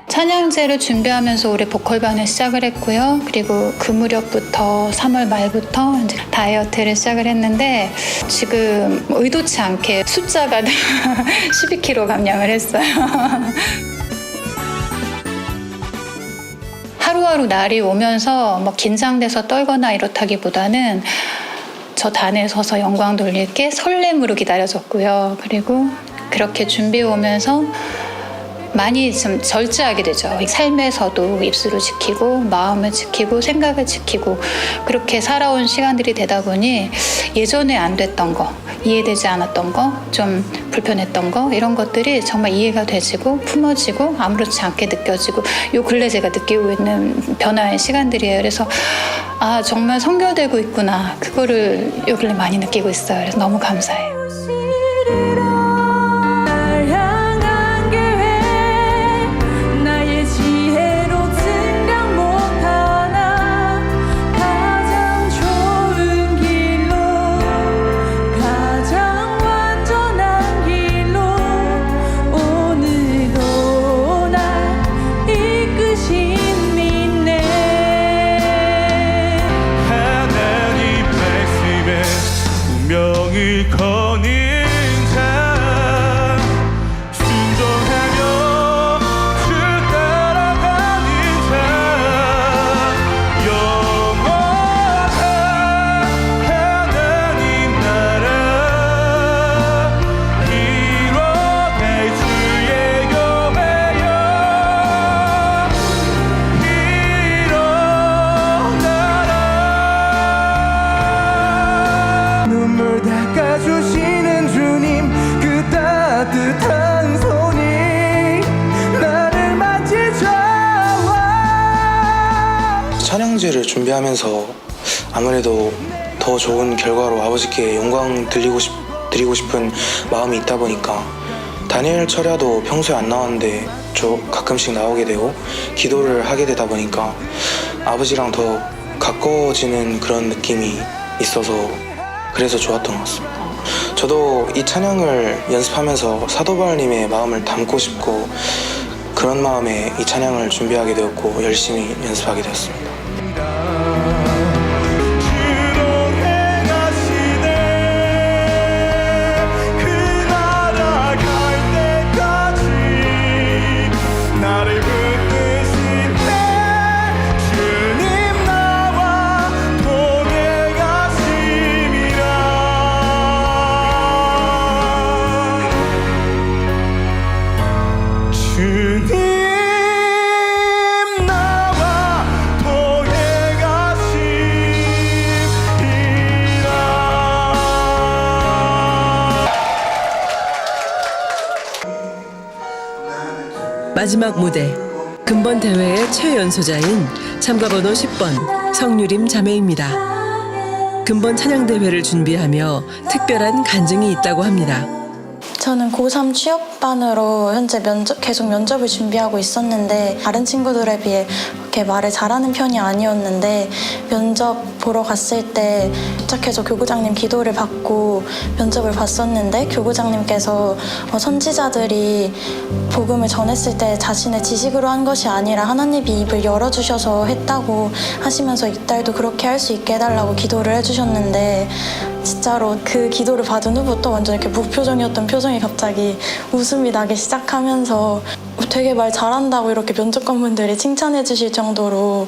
찬양제를 준비하면서 올해 보컬반을 시작을 했고요. 그리고 그 무렵부터 3월 말부터 이제 다이어트를 시작을 했는데 지금 의도치 않게 숫자가 12kg 감량을 했어요. 하루하루 날이 오면서 뭐 긴장돼서 떨거나 이렇다기보다는 저 단에 서서 영광 돌릴 게 설렘으로 기다려졌고요. 그리고 그렇게 준비해 오면서 많이 좀 절제하게 되죠. 삶에서도 입술을 지키고 마음을 지키고 생각을 지키고 그렇게 살아온 시간들이 되다 보니 예전에 안 됐던 거, 이해되지 않았던 거, 좀 불편했던 거 이런 것들이 정말 이해가 되지고 품어지고 아무렇지 않게 느껴지고 요 근래 제가 느끼고 있는 변화의 시간들이에요. 그래서 아, 정말 성결되고 있구나. 그거를 요 근래 많이 느끼고 있어요. 그래서 너무 감사해요. 명을 거는 자 순종하며 주 따라가는 자 영원한 하나님 나라 이뤄갈 주의 교회여 일어나라. 눈물 닦아주시는 주님 그 따뜻한 손이 나를 만지셔와. 찬양제를 준비하면서 아무래도 더 좋은 결과로 아버지께 영광 드리고 싶은 마음이 있다 보니까 다니엘 철야도 평소에 안 나왔는데 저 가끔씩 나오게 되고 기도를 하게 되다 보니까 아버지랑 더 가까워지는 그런 느낌이 있어서 그래서 좋았던 것 같습니다. 저도 이 찬양을 연습하면서 사도 바울님의 마음을 담고 싶고 그런 마음에 이 찬양을 준비하게 되었고 열심히 연습하게 되었습니다. 마지막 무대 금번 대회의 최연소자인 참가번호 10번 성유림 자매입니다. 금번 찬양 대회를 준비하며 특별한 간증이 있다고 합니다. 저는 고3 취업반으로 현재 계속 면접을 준비하고 있었는데 다른 친구들에 비해 그렇게 말을 잘하는 편이 아니었는데 면접 보러 갔을 때 도착해서 교구장님 기도를 받고 면접을 봤었는데 교구장님께서 선지자들이 복음을 전했을 때 자신의 지식으로 한 것이 아니라 하나님이 입을 열어주셔서 했다고 하시면서 이 딸도 그렇게 할 수 있게 해달라고 기도를 해주셨는데 진짜로 그 기도를 받은 후부터 완전 이렇게 무표정이었던 표정이 갑자기 웃음이 나기 시작하면서 되게 말 잘한다고 이렇게 면접관분들이 칭찬해 주실 정도로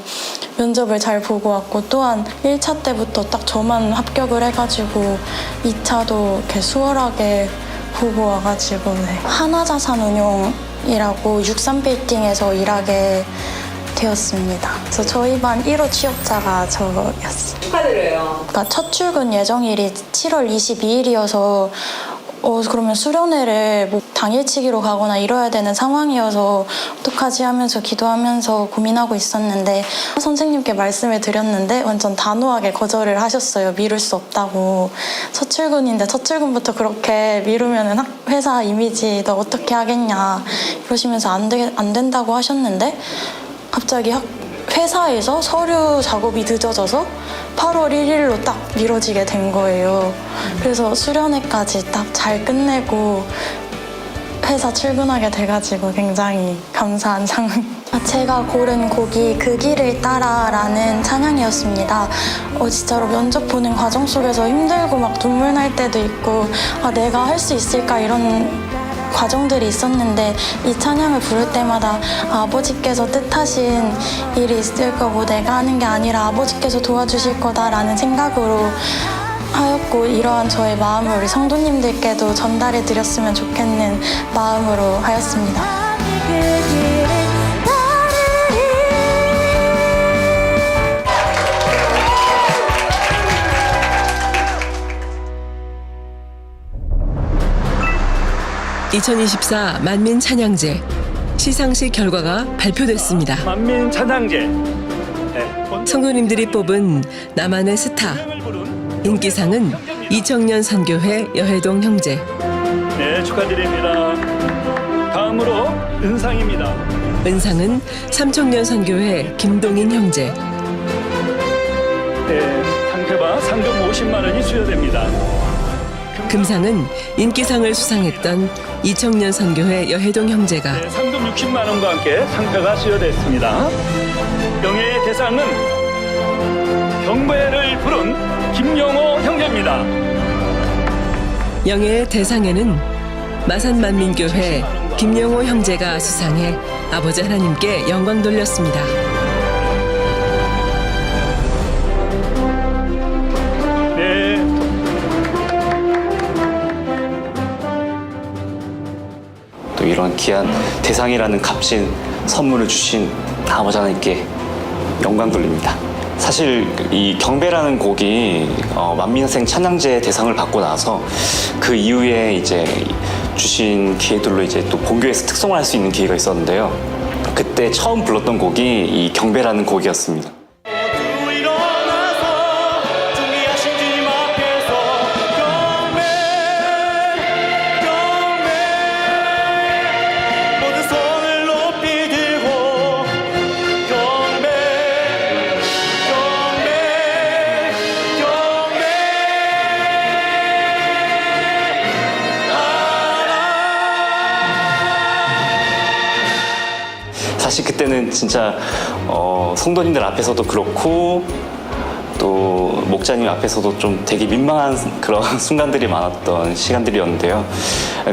면접을 잘 보고 왔고 또한 1차 때부터 딱 저만 합격을 해가지고 2차도 이렇게 수월하게 보고 와가지고 하나자산운용이라고 63빌딩에서 일하게 되었습니다. 그래서 저희 반 1호 취업자가 저였어요. 축하드려요. 그러니까 첫 출근 예정일이 7월 22일이어서 그러면 수련회를 뭐 당일치기로 가거나 이뤄야 되는 상황이어서 어떡하지 하면서 기도하면서 고민하고 있었는데 선생님께 말씀을 드렸는데 완전 단호하게 거절을 하셨어요. 미룰 수 없다고. 첫 출근인데 첫 출근부터 그렇게 미루면 회사 이미지 너 어떻게 하겠냐 이러시면서 안 된다고 하셨는데 갑자기 회사에서 서류 작업이 늦어져서 8월 1일로 딱 미뤄지게 된 거예요. 그래서 수련회까지 딱 잘 끝내고 회사 출근하게 돼가지고 굉장히 감사한 상황. 제가 고른 곡이 그 길을 따라라는 찬양이었습니다. 진짜로 면접 보는 과정 속에서 힘들고 막 눈물 날 때도 있고 내가 할 수 있을까 이런 과정들이 있었는데 이 찬양을 부를 때마다 아버지께서 뜻하신 일이 있을 거고 내가 하는 게 아니라 아버지께서 도와주실 거다라는 생각으로 하였고 이러한 저의 마음을 우리 성도님들께도 전달해 드렸으면 좋겠는 마음으로 하였습니다. 2024 만민 찬양제 시상식 결과가 발표됐습니다. 만민 찬양제 성도님들이 뽑은 나만의 스타 인기상은 이청년 선교회 여해동 형제. 네, 축하드립니다. 다음으로 은상입니다. 은상은 삼청년 선교회 김동인 형제. 네, 상표가 상금 50만 원이 수여됩니다. 금상은 인기상을 수상했던 이청년 선교회 여해동 형제가. 네, 상금 60만 원과 함께 상표가 수여됐습니다. 명예의 대상은 경배를 부른 김영호 형제입니다. 영예의 대상에는 마산만민교회 김영호 형제가 수상해 아버지 하나님께 영광 돌렸습니다. 네. 또 이런 귀한 대상이라는 값진 선물을 주신 아버지 하나님께 영광 돌립니다. 사실 이 경배라는 곡이 만민생 찬양제 대상을 받고 나서 그 이후에 이제 주신 기회들로 이제 또 본교에서 특송을 할 수 있는 기회가 있었는데요. 그때 처음 불렀던 곡이 이 경배라는 곡이었습니다. 사실 그때는 진짜 성도님들 앞에서도 그렇고 또 목자님 앞에서도 좀 되게 민망한 그런 순간들이 많았던 시간들이었는데요.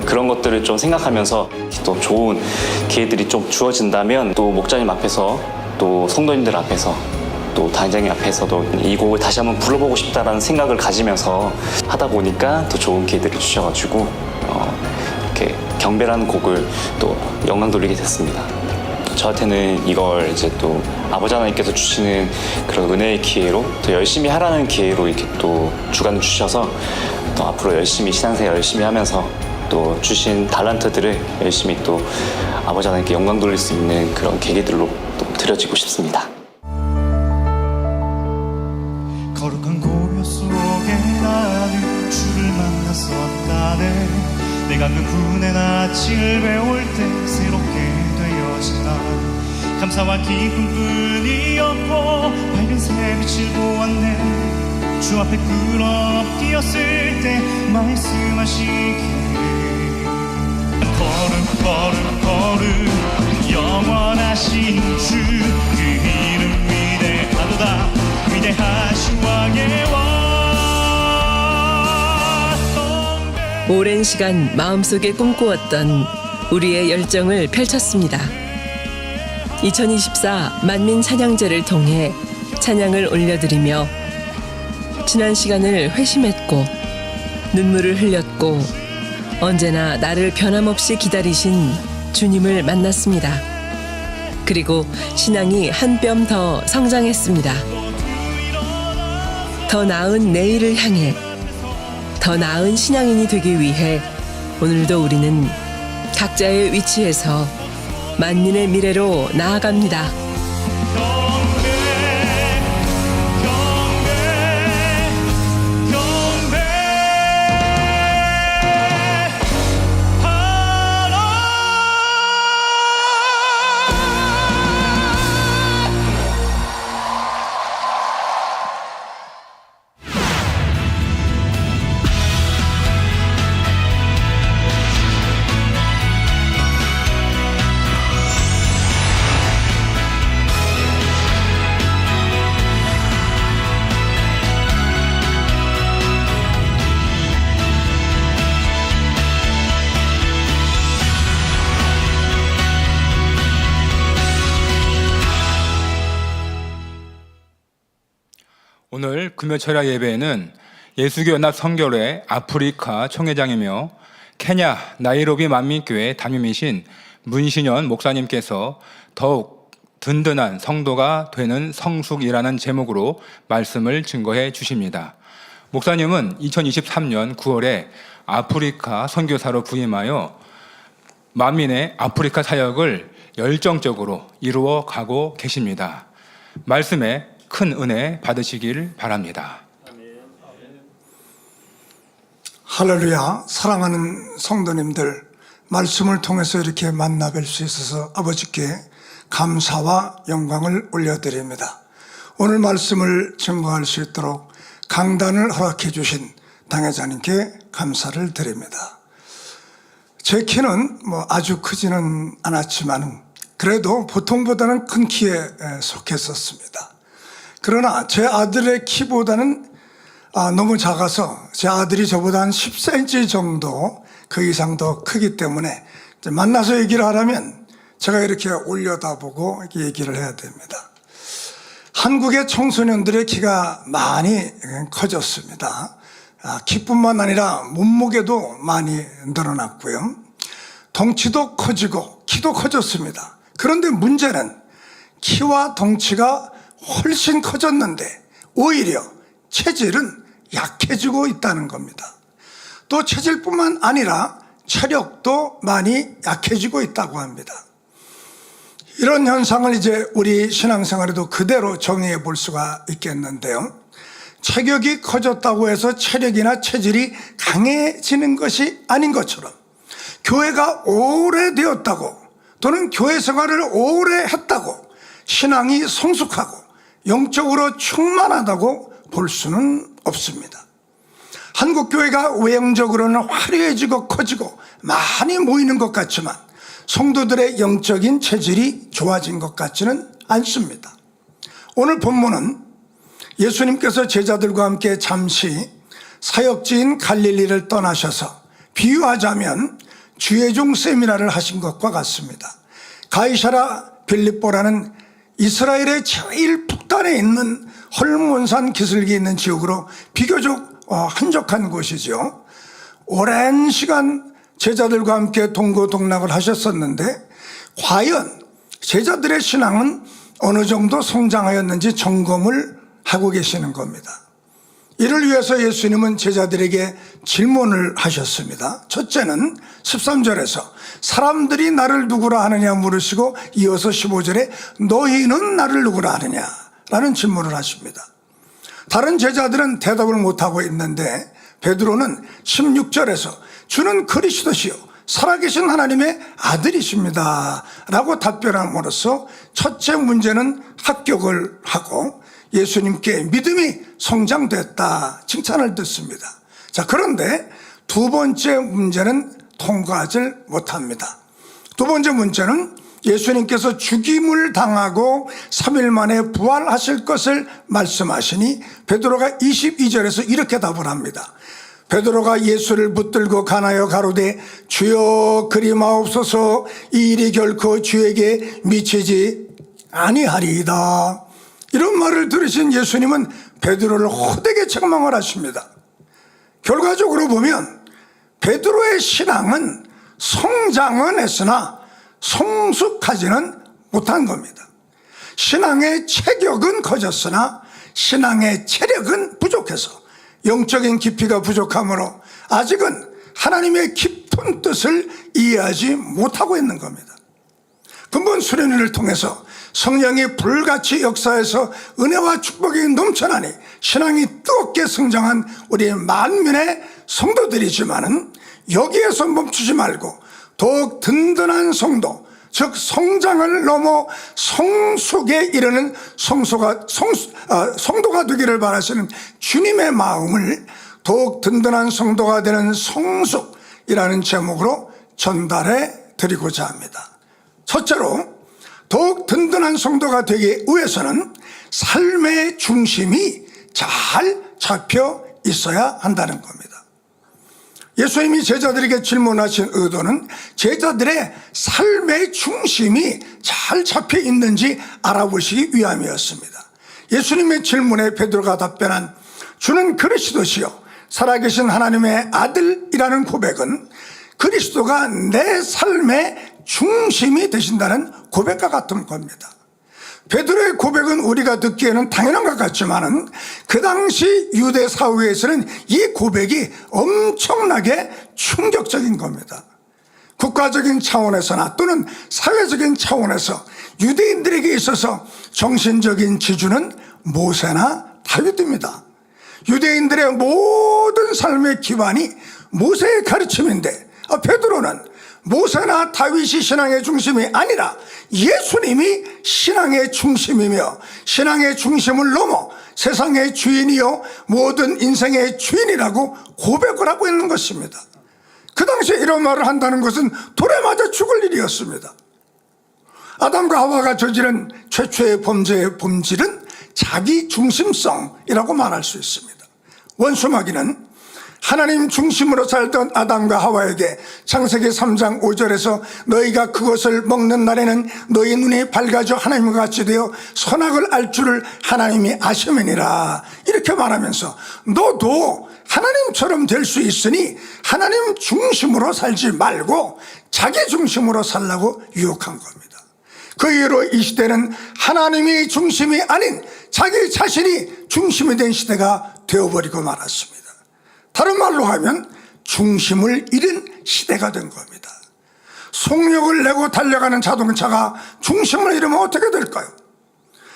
그런 것들을 좀 생각하면서 또 좋은 기회들이 좀 주어진다면 또 목자님 앞에서 또 성도님들 앞에서 또 단장님 앞에서도 이 곡을 다시 한번 불러보고 싶다라는 생각을 가지면서 하다 보니까 또 좋은 기회들을 주셔가지고 이렇게 경배라는 곡을 또 영광 돌리게 됐습니다. 저한테는 이걸 이제 또 아버지 하나님께서 주시는 그런 은혜의 기회로 더 열심히 하라는 기회로 이렇게 또 주관을 주셔서 또 앞으로 열심히 신앙생활 열심히 하면서 또 주신 달란트들을 열심히 또 아버지 하나님께 영광 돌릴 수 있는 그런 계기들로 또 드려지고 싶습니다. 거룩한 고요 속에 나는 주를 만났었다네. 내가 그분의 낯을 배울 때 새롭게 되어진다. 감사와 기쁨뿐이었고 밝은 새 빛을 보았네. 주 앞에 끌어 뛰었을 때 말씀하시기를 걸음 영원하신 주 그 이름 위대하도다. 위대하신 왕의 왕. 오랜 시간 마음속에 꿈꾸었던 우리의 열정을 펼쳤습니다. 2024 만민 찬양제를 통해 찬양을 올려드리며 지난 시간을 회심했고 눈물을 흘렸고 언제나 나를 변함없이 기다리신 주님을 만났습니다. 그리고 신앙이 한 뼘 더 성장했습니다. 더 나은 내일을 향해 더 나은 신앙인이 되기 위해 오늘도 우리는 각자의 위치에서 만민의 미래로 나아갑니다. 오늘 금요철야 예배에는 예수교 연합 선교회 아프리카 총회장이며 케냐 나이로비 만민교회 담임이신 문신현 목사님께서 더욱 든든한 성도가 되는 성숙이라는 제목으로 말씀을 증거해 주십니다. 목사님은 2023년 9월에 아프리카 선교사로 부임하여 만민의 아프리카 사역을 열정적으로 이루어 가고 계십니다. 말씀에 큰 은혜 받으시길 바랍니다. 할렐루야. 사랑하는 성도님들, 말씀을 통해서 이렇게 만나 뵐 수 있어서 아버지께 감사와 영광을 올려드립니다. 오늘 말씀을 증거할 수 있도록 강단을 허락해 주신 당회자님께 감사를 드립니다. 제 키는 아주 크지는 않았지만 그래도 보통보다는 큰 키에 속했었습니다. 그러나 제 아들의 키보다는 너무 작아서 제 아들이 저보다 한 10cm 정도 그 이상 더 크기 때문에 이제 만나서 얘기를 하려면 제가 이렇게 올려다보고 이렇게 얘기를 해야 됩니다. 한국의 청소년들의 키가 많이 커졌습니다. 키뿐만 아니라 몸무게도 많이 늘어났고요. 덩치도 커지고 키도 커졌습니다. 그런데 문제는 키와 덩치가 훨씬 커졌는데 오히려 체질은 약해지고 있다는 겁니다. 또 체질뿐만 아니라 체력도 많이 약해지고 있다고 합니다. 이런 현상을 이제 우리 신앙생활에도 그대로 정의해 볼 수가 있겠는데요. 체격이 커졌다고 해서 체력이나 체질이 강해지는 것이 아닌 것처럼 교회가 오래되었다고 또는 교회 생활을 오래 했다고 신앙이 성숙하고 영적으로 충만하다고 볼 수는 없습니다. 한국 교회가 외형적으로는 화려해지고 커지고 많이 모이는 것 같지만 성도들의 영적인 체질이 좋아진 것 같지는 않습니다. 오늘 본문은 예수님께서 제자들과 함께 잠시 사역지인 갈릴리를 떠나셔서 비유하자면 주의종 세미나를 하신 것과 같습니다. 가이사라 빌립보라는 이스라엘의 제일 북단에 있는 헐몬산 기슭이 있는 지역으로 비교적 한적한 곳이죠. 오랜 시간 제자들과 함께 동고동락을 하셨었는데 과연 제자들의 신앙은 어느 정도 성장하였는지 점검을 하고 계시는 겁니다. 이를 위해서 예수님은 제자들에게 질문을 하셨습니다. 첫째는 13절에서 사람들이 나를 누구라 하느냐 물으시고 이어서 15절에 너희는 나를 누구라 하느냐 라는 질문을 하십니다. 다른 제자들은 대답을 못하고 있는데 베드로는 16절에서 주는 그리스도시요 살아계신 하나님의 아들이십니다 라고 답변함으로써 첫째 문제는 합격을 하고 예수님께 믿음이 성장됐다 칭찬을 듣습니다. 자, 그런데 두 번째 문제는 통과하지 못합니다. 두 번째 문제는 예수님께서 죽임을 당하고 3일 만에 부활하실 것을 말씀하시니 베드로가 22절에서 이렇게 답을 합니다. 베드로가 예수를 붙들고 가나여 가로되 주여 그리 마옵소서 이 일이 결코 주에게 미치지 아니하리이다. 이런 말을 들으신 예수님은 베드로를 호되게 책망을 하십니다. 결과적으로 보면 베드로의 신앙은 성장은 했으나 성숙하지는 못한 겁니다. 신앙의 체격은 커졌으나 신앙의 체력은 부족해서 영적인 깊이가 부족하므로 아직은 하나님의 깊은 뜻을 이해하지 못하고 있는 겁니다. 근본 수련회를 통해서 성령이 불같이 역사해서 은혜와 축복이 넘쳐나니 신앙이 뜨겁게 성장한 우리 만민의 성도들이지만은 여기에서 멈추지 말고 더욱 든든한 성도, 즉 성장을 넘어 성숙에 이르는 성도가 되기를 바라시는 주님의 마음을 더욱 든든한 성도가 되는 성숙이라는 제목으로 전달해 드리고자 합니다. 첫째로 더욱 든든한 성도가 되기 위해서는 삶의 중심이 잘 잡혀 있어야 한다는 겁니다. 예수님이 제자들에게 질문하신 의도는 제자들의 삶의 중심이 잘 잡혀 있는지 알아보시기 위함이었습니다. 예수님의 질문에 베드로가 답변한 주는 그리스도시요 살아계신 하나님의 아들이라는 고백은 그리스도가 내 삶의 중심이 되신다는 고백과 같은 겁니다. 베드로의 고백은 우리가 듣기에는 당연한 것 같지만은 그 당시 유대 사회에서는 이 고백이 엄청나게 충격적인 겁니다. 국가적인 차원에서나 또는 사회적인 차원에서 유대인들에게 있어서 정신적인 지주는 모세나 다윗입니다. 유대인들의 모든 삶의 기반이 모세의 가르침인데 베드로는 모세나 다윗이 신앙의 중심이 아니라 예수님이 신앙의 중심이며 신앙의 중심을 넘어 세상의 주인이요 모든 인생의 주인이라고 고백을 하고 있는 것입니다. 그 당시에 이런 말을 한다는 것은 돌에 맞아 죽을 일이었습니다. 아담과 하와가 저지른 최초의 범죄의 본질은 자기 중심성이라고 말할 수 있습니다. 원수마귀는 하나님 중심으로 살던 아담과 하와에게 창세기 3장 5절에서 너희가 그것을 먹는 날에는 너희 눈이 밝아져 하나님과 같이 되어 선악을 알 줄을 하나님이 아심이니라 이렇게 말하면서 너도 하나님처럼 될 수 있으니 하나님 중심으로 살지 말고 자기 중심으로 살라고 유혹한 겁니다. 그 이후로 이 시대는 하나님이 중심이 아닌 자기 자신이 중심이 된 시대가 되어버리고 말았습니다. 다른 말로 하면 중심을 잃은 시대가 된 겁니다. 속력을 내고 달려가는 자동차가 중심을 잃으면 어떻게 될까요?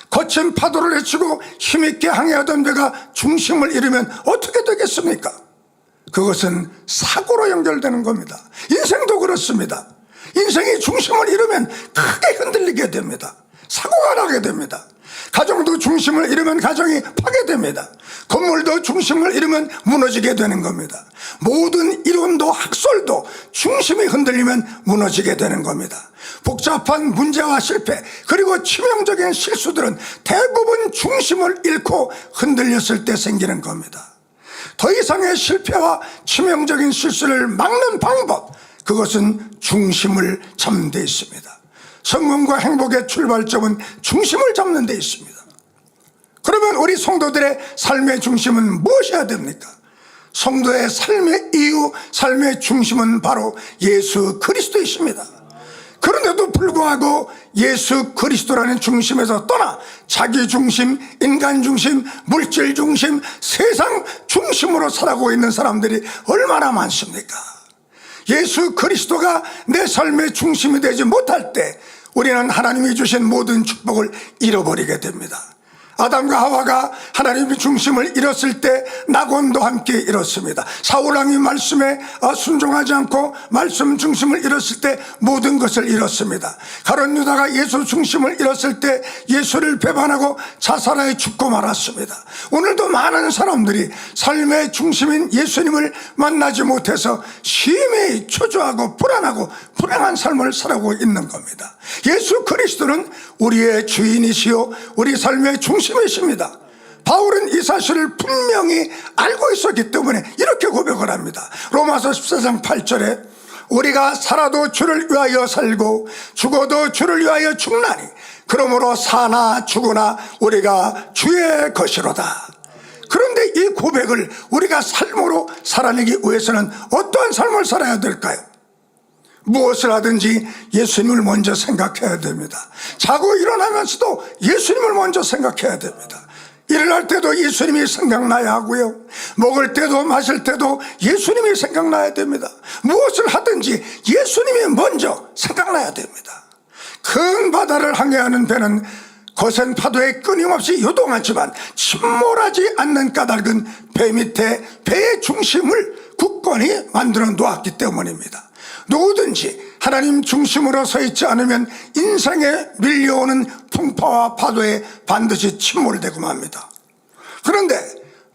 거친 파도를 헤치고 힘있게 항해하던 배가 중심을 잃으면 어떻게 되겠습니까? 그것은 사고로 연결되는 겁니다. 인생도 그렇습니다. 인생이 중심을 잃으면 크게 흔들리게 됩니다. 사고가 나게 됩니다. 가정도 중심을 잃으면 가정이 파괴됩니다. 건물도 중심을 잃으면 무너지게 되는 겁니다. 모든 이론도 학설도 중심이 흔들리면 무너지게 되는 겁니다. 복잡한 문제와 실패 그리고 치명적인 실수들은 대부분 중심을 잃고 흔들렸을 때 생기는 겁니다. 더 이상의 실패와 치명적인 실수를 막는 방법, 그것은 중심을 잡는 데 있습니다. 성공과 행복의 출발점은 중심을 잡는 데 있습니다. 그러면 우리 성도들의 삶의 중심은 무엇이어야 됩니까? 성도의 삶의 이유, 삶의 중심은 바로 예수 그리스도이십니다. 그런데도 불구하고 예수 그리스도라는 중심에서 떠나 자기 중심, 인간 중심, 물질 중심, 세상 중심으로 살아가고 있는 사람들이 얼마나 많습니까? 예수 그리스도가 내 삶의 중심이 되지 못할 때 우리는 하나님이 주신 모든 축복을 잃어버리게 됩니다. 아담과 하와가 하나님의 중심을 잃었을 때 낙원도 함께 잃었습니다. 사울왕이 말씀에 순종하지 않고 말씀 중심을 잃었을 때 모든 것을 잃었습니다. 가룟 유다가 예수 중심을 잃었을 때 예수를 배반하고 자살하여 죽고 말았습니다. 오늘도 많은 사람들이 삶의 중심인 예수님을 만나지 못해서 심히 초조하고 불안하고 불행한 삶을 살아가고 있는 겁니다. 예수 그리스도는 우리의 주인이시요 우리 삶의 중심이십니다. 바울은 이 사실을 분명히 알고 있었기 때문에 이렇게 고백을 합니다. 로마서 14장 8절에 우리가 살아도 주를 위하여 살고 죽어도 주를 위하여 죽나니 그러므로 사나 죽으나 우리가 주의 것이로다. 그런데 이 고백을 우리가 삶으로 살아내기 위해서는 어떠한 삶을 살아야 될까요? 무엇을 하든지 예수님을 먼저 생각해야 됩니다. 자고 일어나면서도 예수님을 먼저 생각해야 됩니다. 일어날 때도 예수님이 생각나야 하고요, 먹을 때도 마실 때도 예수님이 생각나야 됩니다. 무엇을 하든지 예수님이 먼저 생각나야 됩니다. 큰 바다를 항해하는 배는 거센 파도에 끊임없이 요동하지만 침몰하지 않는 까닭은 배 밑에 배의 중심을 굳건히 만들어 놓았기 때문입니다. 누구든지 하나님 중심으로 서 있지 않으면 인생에 밀려오는 풍파와 파도에 반드시 침몰되고 맙니다. 그런데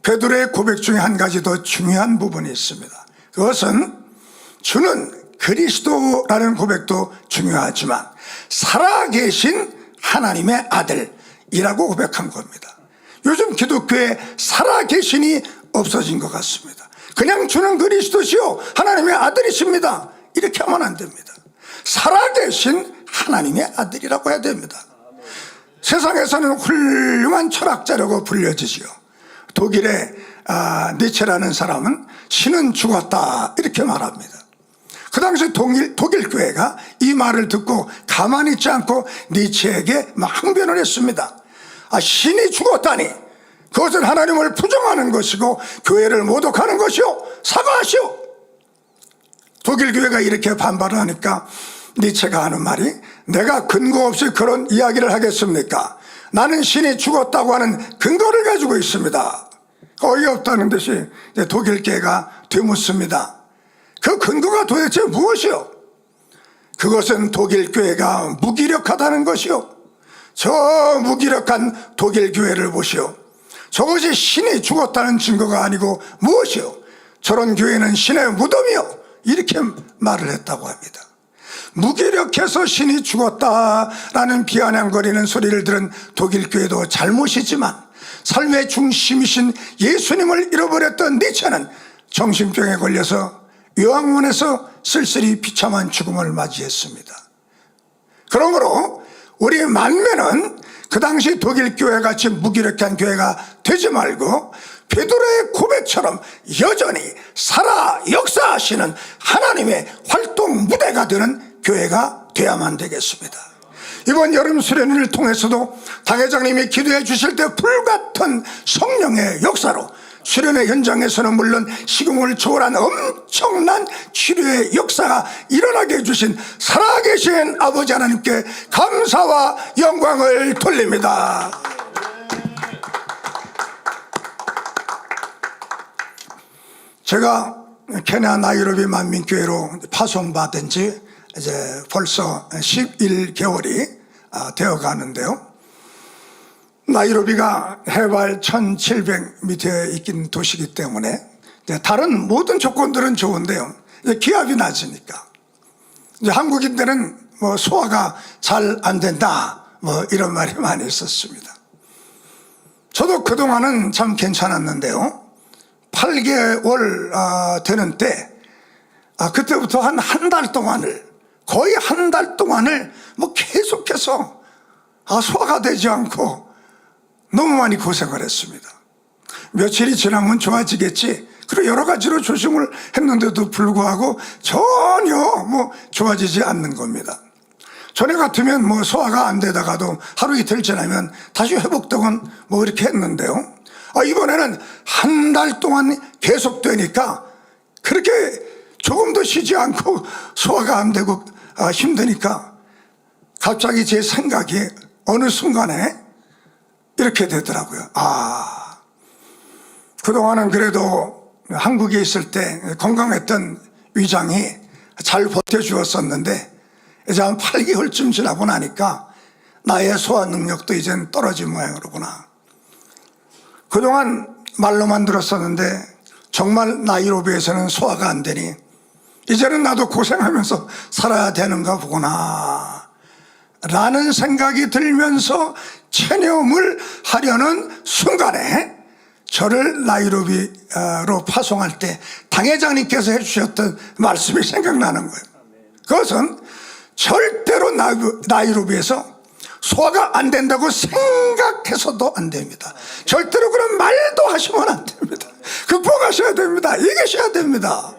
베드로의 고백 중에 한 가지 더 중요한 부분이 있습니다. 그것은 주는 그리스도라는 고백도 중요하지만 살아계신 하나님의 아들이라고 고백한 겁니다. 요즘 기독교에 살아계신이 없어진 것 같습니다. 그냥 주는 그리스도시요 하나님의 아들이십니다 이렇게 하면 안 됩니다. 살아계신 하나님의 아들이라고 해야 됩니다. 세상에서는 훌륭한 철학자라고 불려지지요. 독일의 니체라는 사람은 신은 죽었다 이렇게 말합니다. 그 당시 독일 교회가 이 말을 듣고 가만히 있지 않고 니체에게 항변을 했습니다. 신이 죽었다니 그것은 하나님을 부정하는 것이고 교회를 모독하는 것이요 사과하시오. 독일 교회가 이렇게 반발을 하니까 니체가 하는 말이 내가 근거 없이 그런 이야기를 하겠습니까? 나는 신이 죽었다고 하는 근거를 가지고 있습니다. 어이없다는 듯이 독일 교회가 되묻습니다. 그 근거가 도대체 무엇이요? 그것은 독일 교회가 무기력하다는 것이요. 저 무기력한 독일 교회를 보시오. 저것이 신이 죽었다는 증거가 아니고 무엇이요? 저런 교회는 신의 무덤이요. 이렇게 말을 했다고 합니다. 무기력해서 신이 죽었다라는 비아냥거리는 소리를 들은 독일 교회도 잘못이지만 삶의 중심이신 예수님을 잃어버렸던 니체는 정신병에 걸려서 요양원에서 쓸쓸히 비참한 죽음을 맞이했습니다. 그러므로 우리 만면은 그 당시 독일 교회같이 무기력한 교회가 되지 말고 베드로의 고백처럼 여전히 살아 역사하시는 하나님의 활동 무대가 되는 교회가 되어야만 되겠습니다. 이번 여름 수련회를 통해서도 당회장님이 기도해 주실 때 불같은 성령의 역사로 수련회 현장에서는 물론 식음을 초월한 엄청난 치료의 역사가 일어나게 해주신 살아계신 아버지 하나님께 감사와 영광을 돌립니다. 제가 케냐 나이로비 만민교회로 파송받은 지 이제 벌써 11개월이 되어 가는데요. 나이로비가 해발 1700m에 있긴 도시이기 때문에 다른 모든 조건들은 좋은데요. 기압이 낮으니까. 이제 한국인들은 뭐 소화가 잘 안 된다, 뭐 이런 말이 많이 있었습니다. 저도 그동안은 참 괜찮았는데요. 8개월 되는 때, 그때부터 한 달 동안을, 거의 한 달 동안을 뭐 계속해서 소화가 되지 않고 너무 많이 고생을 했습니다. 며칠이 지나면 좋아지겠지. 그리고 여러 가지로 조심을 했는데도 불구하고 전혀 뭐 좋아지지 않는 겁니다. 전에 같으면 뭐 소화가 안 되다가도 하루 이틀 지나면 다시 회복되곤 뭐 이렇게 했는데요. 이번에는 한 달 동안 계속되니까 그렇게 조금도 쉬지 않고 소화가 안 되고 힘드니까 갑자기 제 생각이 어느 순간에 이렇게 되더라고요. 그동안은 그래도 한국에 있을 때 건강했던 위장이 잘 버텨주었었는데 이제 한 8개월쯤 지나고 나니까 나의 소화 능력도 이젠 떨어진 모양이로구나. 그동안 말로만 들었었는데 정말 나이로비에서는 소화가 안 되니 이제는 나도 고생하면서 살아야 되는가 보구나 라는 생각이 들면서 체념을 하려는 순간에 저를 나이로비로 파송할 때 당회장님께서 해주셨던 말씀이 생각나는 거예요. 그것은 절대로 나이로비에서 소화가 안 된다고 생각해서도 안 됩니다. 절대로 그런 말도 하시면 안 됩니다. 극복하셔야 됩니다. 이기셔야 됩니다.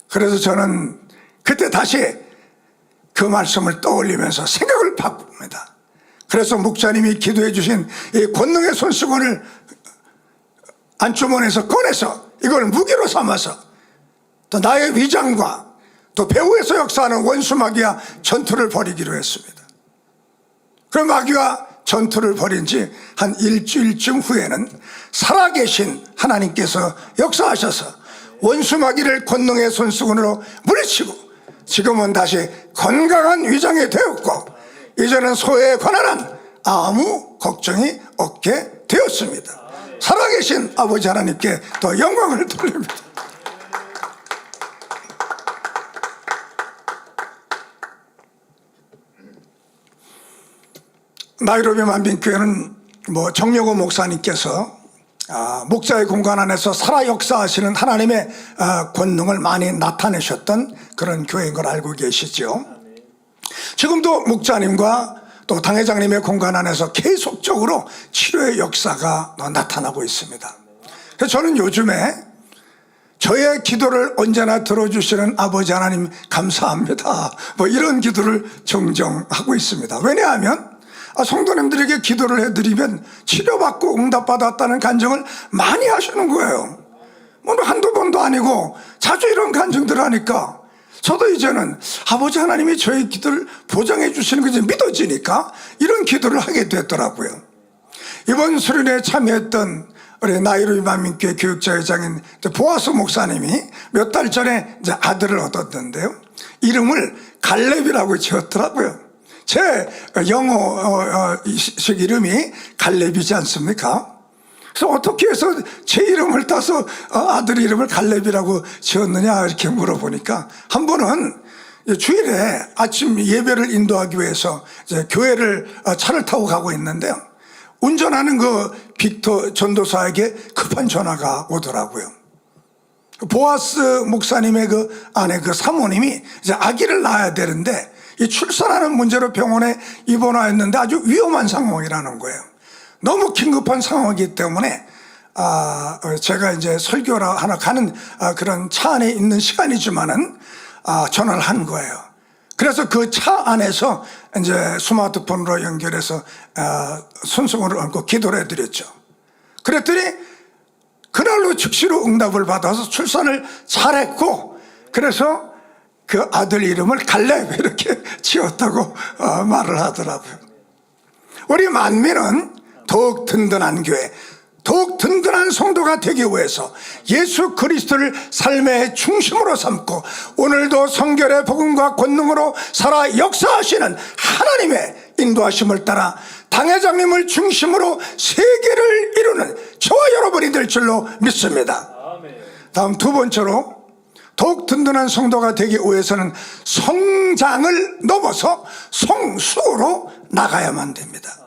그래서 저는 그때 다시 그 말씀을 떠올리면서 생각을 바꿉니다. 그래서 목사님이 기도해 주신 이 권능의 손수건을 안주머니에서 꺼내서 이걸 무기로 삼아서 또 나의 위장과 또 배후에서 역사하는 원수 마귀와 전투를 벌이기로 했습니다. 그 마귀와 전투를 벌인 지 한 일주일쯤 후에는 살아계신 하나님께서 역사하셔서 원수 마귀를 권능의 손수건으로 물리치고 지금은 다시 건강한 위장이 되었고 이제는 소에 관한 아무 걱정이 없게 되었습니다. 살아계신 아버지 하나님께 더 영광을 돌립니다. 나이로비 만민교회는 뭐 정여고 목사님께서 목자의 공간 안에서 살아 역사하시는 하나님의 권능을 많이 나타내셨던 그런 교회인 걸 알고 계시죠. 지금도 목자님과 또 당회장님의 공간 안에서 계속적으로 치료의 역사가 나타나고 있습니다. 그래서 저는 요즘에 저의 기도를 언제나 들어주시는 아버지 하나님 감사합니다, 뭐 이런 기도를 종종 하고 있습니다. 왜냐하면 성도님들에게 기도를 해드리면 치료받고 응답받았다는 간증을 많이 하시는 거예요. 뭐 한두 번도 아니고 자주 이런 간증들을 하니까 저도 이제는 아버지 하나님이 저의 기도를 보장해 주시는 것이 믿어지니까 이런 기도를 하게 됐더라고요. 이번 수련회에 참여했던 우리 나이로비 만민교회 교육자회장인 보아스 목사님이 몇 달 전에 이제 아들을 얻었는데요. 이름을 갈렙이라고 지었더라고요. 제 영어식 이름이 갈렙이지 않습니까? 그래서 어떻게 해서 제 이름을 따서 아들 이름을 갈렙이라고 지었느냐 이렇게 물어보니까 한 번은 주일에 아침 예배를 인도하기 위해서 이제 교회를 차를 타고 가고 있는데요. 운전하는 그 빅터 전도사에게 급한 전화가 오더라고요. 보아스 목사님의 그 아내, 그 사모님이 이제 아기를 낳아야 되는데 이 출산하는 문제로 병원에 입원하였는데 아주 위험한 상황이라는 거예요. 너무 긴급한 상황이기 때문에 제가 이제 설교라 하나 가는 그런 차 안에 있는 시간이지만은 전화를 한 거예요. 그래서 그 차 안에서 이제 스마트폰으로 연결해서 손수건을 얹고 기도를 해드렸죠. 그랬더니 그날로 즉시로 응답을 받아서 출산을 잘했고, 그래서 그 아들 이름을 갈렙 이렇게 지었다고 말을 하더라고요. 우리 만민은 더욱 든든한 교회, 더욱 든든한 성도가 되기 위해서 예수 그리스도를 삶의 중심으로 삼고 오늘도 성결의 복음과 권능으로 살아 역사하시는 하나님의 인도하심을 따라 당회장님을 중심으로 세계를 이루는 저와 여러분이 될 줄로 믿습니다. 다음 두 번째로 더욱 든든한 성도가 되기 위해서는 성장을 넘어서 성수로 나가야만 됩니다.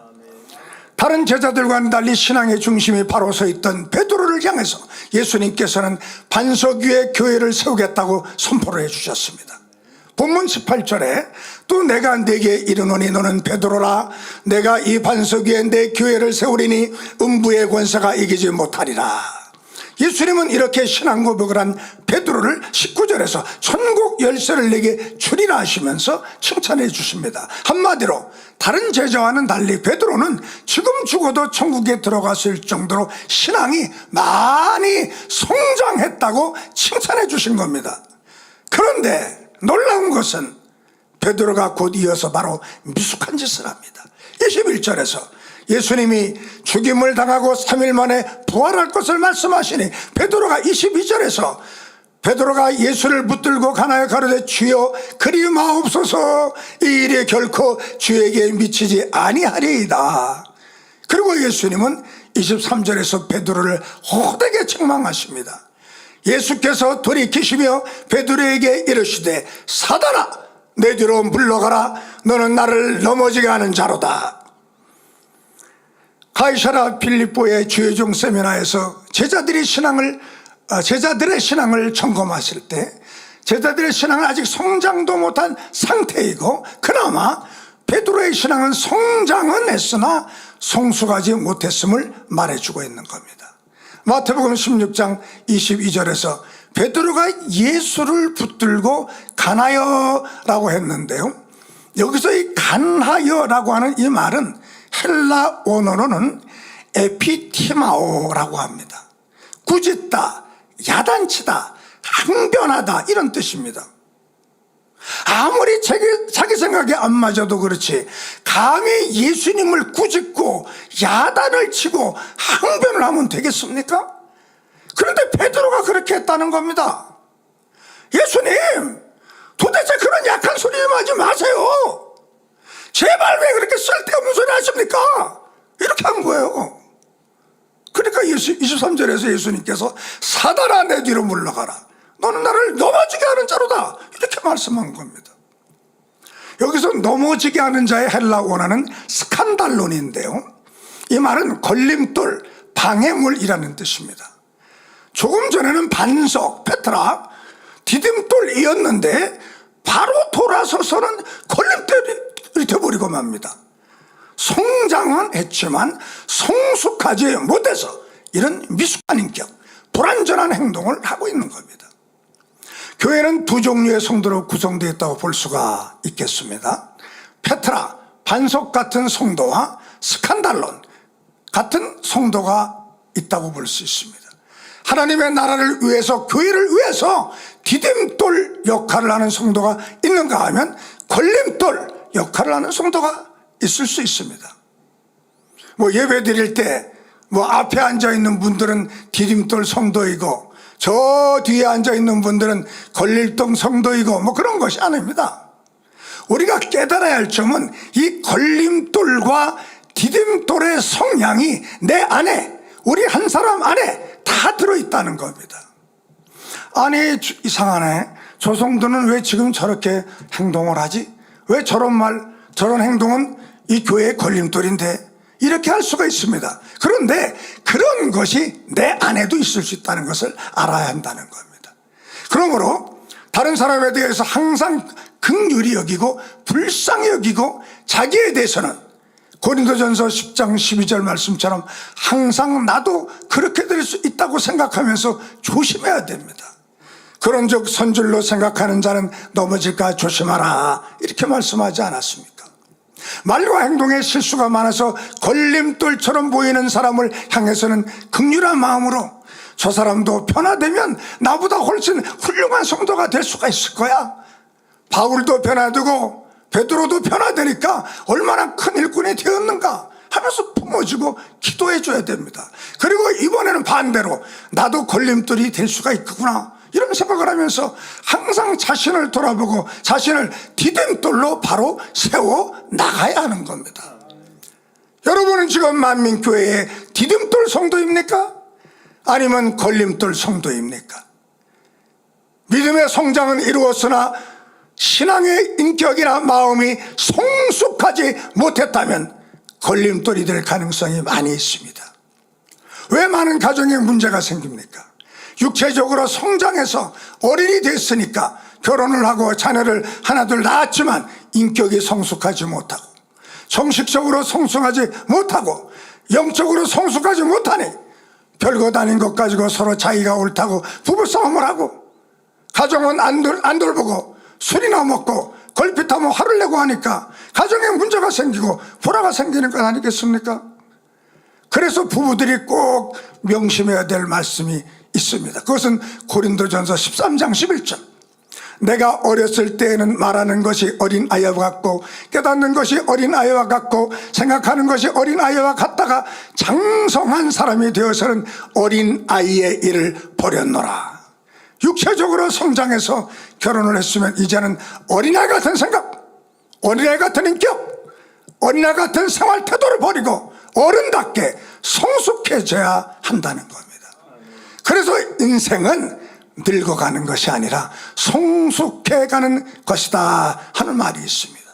다른 제자들과는 달리 신앙의 중심이 바로 서 있던 베드로를 향해서 예수님께서는 반석 위에 교회를 세우겠다고 선포를 해주셨습니다. 본문 18절에 또 내가 네게 이르노니 너는 베드로라, 내가 이 반석 위에 내 교회를 세우리니 음부의 권세가 이기지 못하리라. 예수님은 이렇게 신앙 고백을 한 베드로를 19절에서 천국 열쇠를 내게 주리라 하시면서 칭찬해 주십니다. 한마디로 다른 제자와는 달리 베드로는 지금 죽어도 천국에 들어갔을 정도로 신앙이 많이 성장했다고 칭찬해 주신 겁니다. 그런데 놀라운 것은 베드로가 곧 이어서 바로 미숙한 짓을 합니다. 21절에서 예수님이 죽임을 당하고 3일 만에 부활할 것을 말씀하시니 베드로가 22절에서 베드로가 예수를 붙들고 가나에 가로되 주여 그리 마옵소서, 이 일이 결코 주에게 미치지 아니하리이다. 그리고 예수님은 23절에서 베드로를 호되게 책망하십니다. 예수께서 돌이키시며 베드로에게 이르시되 사단아 내 뒤로 물러가라, 너는 나를 넘어지게 하는 자로다. 가이사라 빌립보의 주의종 세미나에서 제자들의 신앙을 점검하실 때 제자들의 신앙은 아직 성장도 못한 상태이고, 그나마 베드로의 신앙은 성장은 했으나 성숙하지 못했음을 말해주고 있는 겁니다. 마태복음 16장 22절에서 베드로가 예수를 붙들고 가나여라고 했는데요, 여기서 이 간하여라고 하는 이 말은 헬라 원어로는 에피티마오라고 합니다. 꾸짖다, 야단치다, 항변하다 이런 뜻입니다. 아무리 자기 생각에 안 맞아도 그렇지 감히 예수님을 꾸짖고 야단을 치고 항변을 하면 되겠습니까? 그런데 베드로가 그렇게 했다는 겁니다. 예수님, 도대체 그런 약한 소리 좀 하지 마세요. 제발 왜 그렇게 쓸데없는 소리 하십니까? 이렇게 한 거예요. 그러니까 23절에서 예수님께서 사단아 내 뒤로 물러가라, 너는 나를 넘어지게 하는 자로다, 이렇게 말씀한 겁니다. 여기서 넘어지게 하는 자의 헬라 원어는 스칸달론인데요, 이 말은 걸림돌, 방해물이라는 뜻입니다. 조금 전에는 반석, 페트라, 디딤돌이었는데 바로 돌아서서는 걸림돌이 되어버리고 맙니다. 성장은 했지만 성숙하지 못해서 이런 미숙한 인격, 불완전한 행동을 하고 있는 겁니다. 교회는 두 종류의 성도로 구성되어 있다고 볼 수가 있겠습니다. 페트라, 반석 같은 성도와 스칸달론 같은 성도가 있다고 볼 수 있습니다. 하나님의 나라를 위해서, 교회를 위해서 디딤돌 역할을 하는 성도가 있는가 하면 걸림돌 역할을 하는 성도가 있을 수 있습니다. 예배 드릴 때 앞에 앉아 있는 분들은 디딤돌 성도이고 저 뒤에 앉아 있는 분들은 걸림돌 성도이고 그런 것이 아닙니다. 우리가 깨달아야 할 점은 이 걸림돌과 디딤돌의 성향이 내 안에, 우리 한 사람 안에 다 들어있다는 겁니다. 아니 이상하네, 저 성도는 왜 지금 저렇게 행동을 하지? 왜 저런 말, 저런 행동은 이 교회의 걸림돌인데 이렇게 할 수가 있습니다. 그런데 그런 것이 내 안에도 있을 수 있다는 것을 알아야 한다는 겁니다. 그러므로 다른 사람에 대해서 항상 긍휼히 여기고 불쌍히 여기고 자기에 대해서는 고린도전서 10장 12절 말씀처럼 항상 나도 그렇게 될 수 있다고 생각하면서 조심해야 됩니다. 그런즉 선줄로 생각하는 자는 넘어질까 조심하라 이렇게 말씀하지 않았습니까? 말과 행동에 실수가 많아서 걸림돌처럼 보이는 사람을 향해서는 긍휼한 마음으로 저 사람도 변화되면 나보다 훨씬 훌륭한 성도가 될 수가 있을 거야. 바울도 변화되고 베드로도 변화되니까 얼마나 큰 일꾼이 되었는가 하면서 품어주고 기도해 줘야 됩니다. 그리고 이번에는 반대로 나도 걸림돌이 될 수가 있구나 이런 생각을 하면서 항상 자신을 돌아보고 자신을 디딤돌로 바로 세워 나가야 하는 겁니다. 여러분은 지금 만민교회의 디딤돌 성도입니까? 아니면 걸림돌 성도입니까? 믿음의 성장은 이루었으나 신앙의 인격이나 마음이 성숙하지 못했다면 걸림돌이 될 가능성이 많이 있습니다. 왜 많은 가정에 문제가 생깁니까? 육체적으로 성장해서 어린이 됐으니까 결혼을 하고 자녀를 하나둘 낳았지만 인격이 성숙하지 못하고 정식적으로 성숙하지 못하고 영적으로 성숙하지 못하니 별것 아닌 것 가지고 서로 자기가 옳다고 부부싸움을 하고 가정은 안 돌보고 술이나 먹고 걸핏하면 화를 내고 하니까 가정에 문제가 생기고 불화가 생기는 것 아니겠습니까? 그래서 부부들이 꼭 명심해야 될 말씀이 있습니다. 그것은 고린도전서 13장 11절. 내가 어렸을 때에는 말하는 것이 어린아이와 같고 깨닫는 것이 어린아이와 같고 생각하는 것이 어린아이와 같다가 장성한 사람이 되어서는 어린아이의 일을 버렸노라. 육체적으로 성장해서 결혼을 했으면 이제는 어린아이 같은 생각, 어린아이 같은 인격, 어린아이 같은 생활 태도를 버리고 어른답게 성숙해져야 한다는 겁니다. 그래서 인생은 늙어가는 것이 아니라 성숙해가는 것이다 하는 말이 있습니다.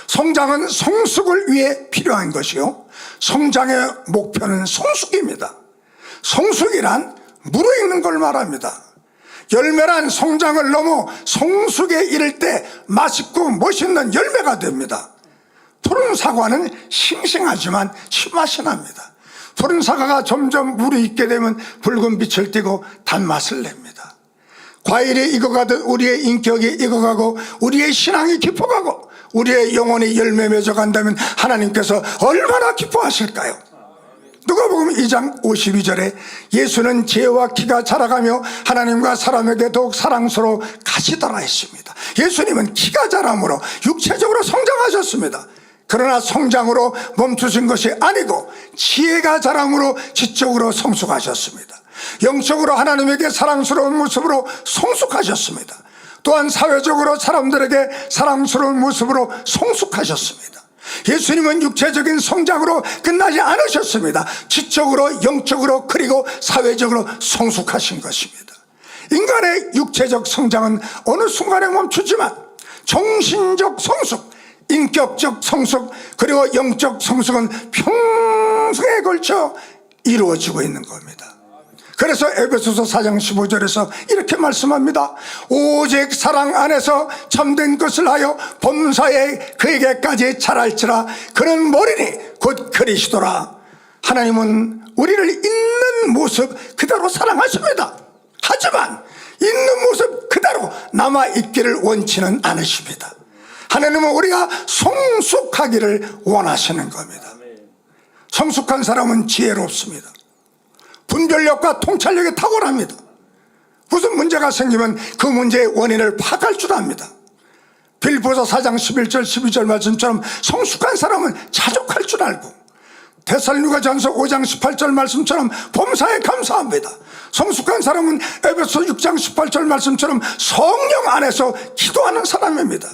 성장은 성숙을 위해 필요한 것이요 성장의 목표는 성숙입니다. 성숙이란 무르익는 걸 말합니다. 열매란 성장을 넘어 성숙에 이를 때 맛있고 멋있는 열매가 됩니다. 푸른 사과는 싱싱하지만 신맛이 납니다. 푸른 사과가 점점 무르익게 되면 붉은 빛을 띠고 단맛을 냅니다. 과일이 익어가듯 우리의 인격이 익어가고 우리의 신앙이 깊어가고 우리의 영혼이 열매 맺어간다면 하나님께서 얼마나 기뻐하실까요? 누가복음 2장 52절에 예수는 지혜와 키가 자라가며 하나님과 사람에게 더욱 사랑스러워 가시더라 했습니다. 예수님은 키가 자람으로 육체적으로 성장하셨습니다. 그러나 성장으로 멈추신 것이 아니고 지혜가 자람으로 지적으로 성숙하셨습니다. 영적으로 하나님에게 사랑스러운 모습으로 성숙하셨습니다. 또한 사회적으로 사람들에게 사랑스러운 모습으로 성숙하셨습니다. 예수님은 육체적인 성장으로 끝나지 않으셨습니다. 지적으로 영적으로 그리고 사회적으로 성숙하신 것입니다. 인간의 육체적 성장은 어느 순간에 멈추지만 정신적 성숙, 인격적 성숙 그리고 영적 성숙은 평생에 걸쳐 이루어지고 있는 겁니다. 그래서 에베소서 4장 15절에서 이렇게 말씀합니다. 오직 사랑 안에서 참된 것을 하여 범사에 그에게까지 자랄지라. 그는 머리니 곧 그리스도라. 하나님은 우리를 있는 모습 그대로 사랑하십니다. 하지만 있는 모습 그대로 남아있기를 원치는 않으십니다. 하나님은 우리가 성숙하기를 원하시는 겁니다. 성숙한 사람은 지혜롭습니다. 분별력과 통찰력이 탁월합니다. 무슨 문제가 생기면 그 문제의 원인을 파악할 줄 압니다. 빌립보서 4장 11절 12절 말씀처럼 성숙한 사람은 자족할 줄 알고 데살로니가전서 5장 18절 말씀처럼 범사에 감사합니다. 성숙한 사람은 에베소 6장 18절 말씀처럼 성령 안에서 기도하는 사람입니다.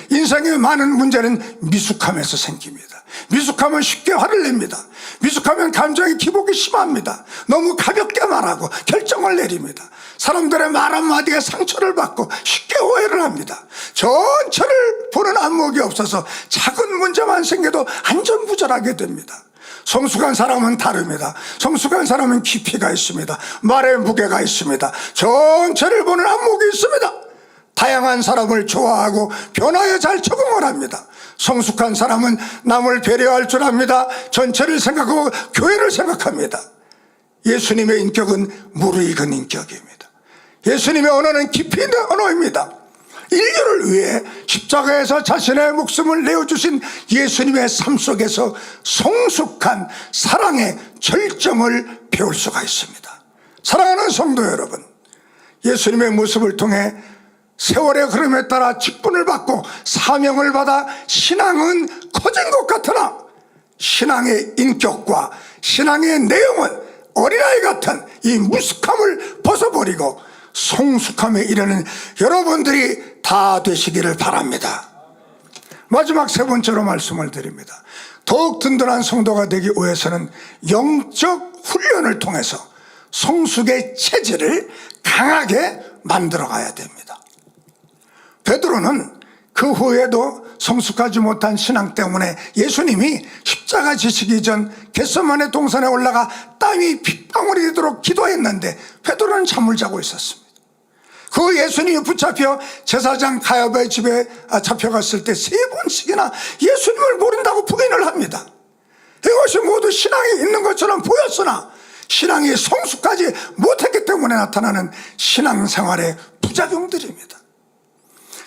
인생의 많은 문제는 미숙함에서 생깁니다. 미숙하면 쉽게 화를 냅니다. 미숙하면 감정의 기복이 심합니다. 너무 가볍게 말하고 결정을 내립니다. 사람들의 말 한마디에 상처를 받고 쉽게 오해를 합니다. 전체를 보는 안목이 없어서 작은 문제만 생겨도 안전부절하게 됩니다. 성숙한 사람은 다릅니다. 성숙한 사람은 깊이가 있습니다. 말에 무게가 있습니다. 전체를 보는 안목이 있습니다. 다양한 사람을 좋아하고 변화에 잘 적응을 합니다. 성숙한 사람은 남을 배려할 줄 압니다. 전체를 생각하고 교회를 생각합니다. 예수님의 인격은 무르익은 인격입니다. 예수님의 언어는 깊이 있는 언어입니다. 인류를 위해 십자가에서 자신의 목숨을 내어주신 예수님의 삶 속에서 성숙한 사랑의 절정을 배울 수가 있습니다. 사랑하는 성도 여러분, 예수님의 모습을 통해 세월의 흐름에 따라 직분을 받고 사명을 받아 신앙은 커진 것 같으나 신앙의 인격과 신앙의 내용은 어린아이 같은 이 무식함을 벗어버리고 성숙함에 이르는 여러분들이 다 되시기를 바랍니다. 마지막 세 번째로 말씀을 드립니다. 더욱 든든한 성도가 되기 위해서는 영적 훈련을 통해서 성숙의 체질을 강하게 만들어 가야 됩니다. 베드로는 그 후에도 성숙하지 못한 신앙 때문에 예수님이 십자가 지시기 전 겟세마네 동산에 올라가 땀이 빗방울이 되도록 기도했는데 베드로는 잠을 자고 있었습니다. 그 예수님이 붙잡혀 제사장 가야바의 집에 잡혀갔을 때 3번씩이나 예수님을 모른다고 부인을 합니다. 이것이 모두 신앙이 있는 것처럼 보였으나 신앙이 성숙하지 못했기 때문에 나타나는 신앙생활의 부작용들입니다.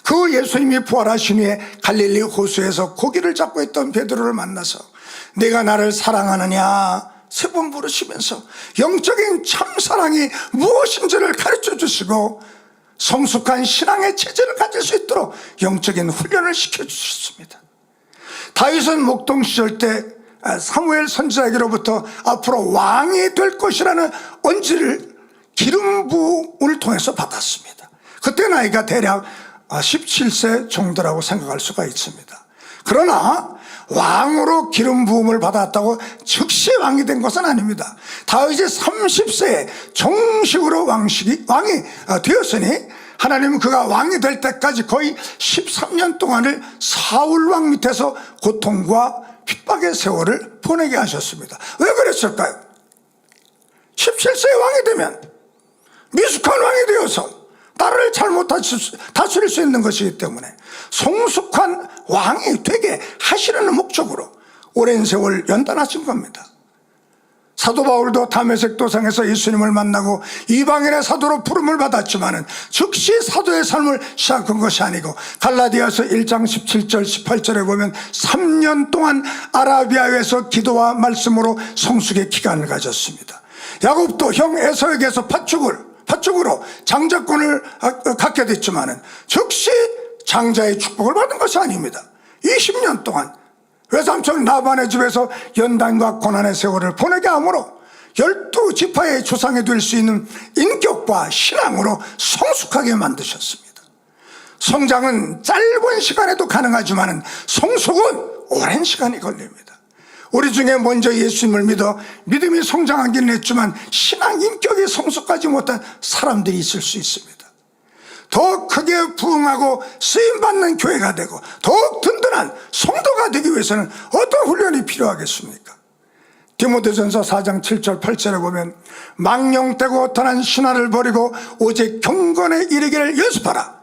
그 예수님이 부활하신 후에 갈릴리 호수에서 고기를 잡고 있던 베드로를 만나서 내가 나를 사랑하느냐 3번 물으시면서 영적인 참사랑이 무엇인지를 가르쳐 주시고 성숙한 신앙의 체질을 가질 수 있도록 영적인 훈련을 시켜주셨습니다. 다윗은 목동 시절 때 사무엘 선지자에게로부터 앞으로 왕이 될 것이라는 언지를 기름 부음을 통해서 받았습니다. 그때 나이가 대략 17세 정도라고 생각할 수가 있습니다. 그러나 왕으로 기름 부음을 받았다고 즉시 왕이 된 것은 아닙니다. 다윗이 30세에 정식으로 왕이 되었으니 하나님은 그가 왕이 될 때까지 거의 13년 동안을 사울 왕 밑에서 고통과 핍박의 세월을 보내게 하셨습니다. 왜 그랬을까요? 17세에 왕이 되면 미숙한 왕이 되어서 나라를 잘못 다스릴 수 있는 것이기 때문에 성숙한 왕이 되게 하시려는 목적으로 오랜 세월 연단하신 겁니다. 사도 바울도 다메섹 도상에서 예수님을 만나고 이방인의 사도로 부름을 받았지만 즉시 사도의 삶을 시작한 것이 아니고 갈라디아서 1장 17절 18절에 보면 3년 동안 아라비아에서 기도와 말씀으로 성숙의 기간을 가졌습니다. 야곱도 형 에서에게서 팥죽으로 장자권을 갖게 됐지만 즉시 장자의 축복을 받은 것이 아닙니다. 20년 동안 외삼촌 라반의 집에서 연단과 고난의 세월을 보내게 하므로 12지파의 조상이 될 수 있는 인격과 신앙으로 성숙하게 만드셨습니다. 성장은 짧은 시간에도 가능하지만 성숙은 오랜 시간이 걸립니다. 우리 중에 먼저 예수님을 믿어 믿음이 성장하기는 했지만 신앙 인격이 성숙하지 못한 사람들이 있을 수 있습니다. 더 크게 부흥하고 쓰임받는 교회가 되고 더욱 든든한 성도가 되기 위해서는 어떤 훈련이 필요하겠습니까? 디모데전서 4장 7절 8절에 보면 망령되고 어떠한 신화를 버리고 오직 경건에 이르기를 연습하라.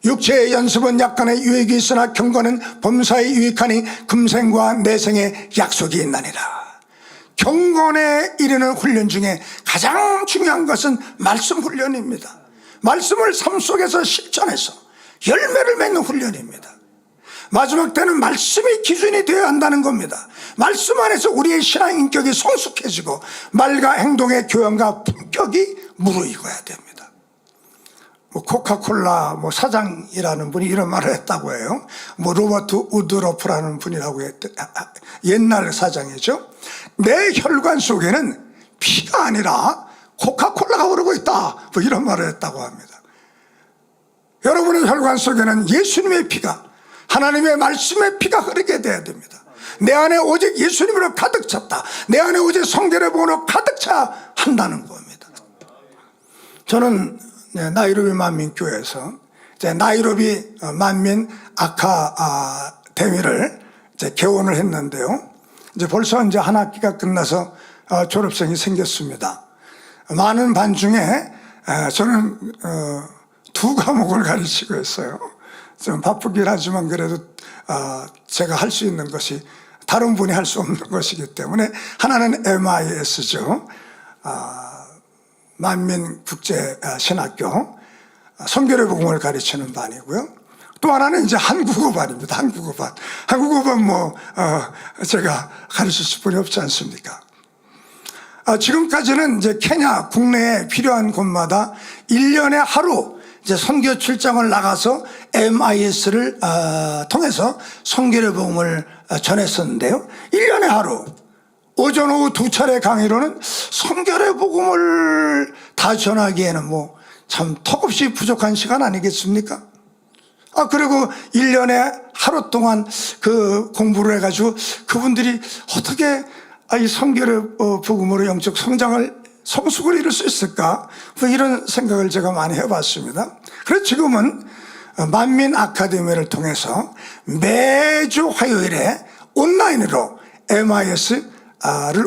육체의 연습은 약간의 유익이 있으나 경건은 범사에 유익하니 금생과 내생에 약속이 있나니라. 경건에 이르는 훈련 중에 가장 중요한 것은 말씀 훈련입니다. 말씀을 삶 속에서 실천해서 열매를 맺는 훈련입니다. 마지막 때는 말씀이 기준이 되어야 한다는 겁니다. 말씀 안에서 우리의 신앙 인격이 성숙해지고 말과 행동의 교양과 품격이 무르익어야 됩니다. 코카콜라 사장이라는 분이 이런 말을 했다고 해요. 로버트 우드로프라는 분이라고 옛날 사장이죠. 내 혈관 속에는 피가 아니라 코카콜라가 흐르고 있다, 이런 말을 했다고 합니다. 여러분의 혈관 속에는 예수님의 피가, 하나님의 말씀의 피가 흐르게 돼야 됩니다. 내 안에 오직 예수님으로 가득 찼다, 내 안에 오직 성결의 복으로 가득 차 한다는 겁니다. 저는 나이로비 만민교회에서 나이로비 만민 아카데미를 개원을 했는데요. 이제 벌써 이제 한 학기가 끝나서 졸업생이 생겼습니다. 많은 반 중에 저는 두 과목을 가르치고 있어요. 좀 바쁘긴 하지만 그래도 제가 할 수 있는 것이 다른 분이 할 수 없는 것이기 때문에 하나는 MIS죠. 만민국제신학교 성결의 복음을 가르치는 반이고요. 또 하나는 이제 한국어반입니다. 한국어반. 한국어반 제가 가르칠 분이 없지 않습니까? 지금까지는 이제 케냐 국내에 필요한 곳마다 1년에 하루 이제 선교 출장을 나가서 MIS를 통해서 성결의 복음을 전했었는데요. 1년에 하루 오전 오후 두 차례 강의로는 성결의 복음을 다 전하기에는 참 턱없이 부족한 시간 아니겠습니까? 그리고 1년에 하루 동안 그 공부를 해가지고 그분들이 어떻게 이 성결의 복음으로 영적 성장을 성숙을 이룰 수 있을까? 이런 생각을 제가 많이 해봤습니다. 그래서 지금은 만민 아카데미를 통해서 매주 화요일에 온라인으로 MIS를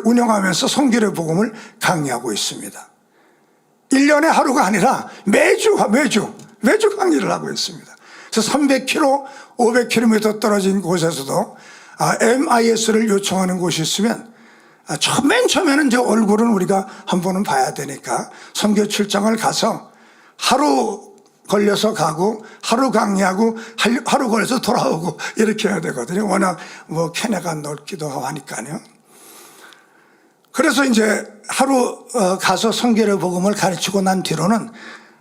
운영하면서 성결의 복음을 강의하고 있습니다. 1년에 하루가 아니라 매주 강의를 하고 있습니다. 그래서 300km, 500km 떨어진 곳에서도 MIS를 요청하는 곳이 있으면 맨 처음에는 이제 얼굴은 우리가 한 번은 봐야 되니까 선교 출장을 가서 하루 걸려서 가고 하루 강의하고 하루 걸려서 돌아오고 이렇게 해야 되거든요. 워낙 케냐가 넓기도 하니까요. 그래서 이제 하루 가서 성결의 복음을 가르치고 난 뒤로는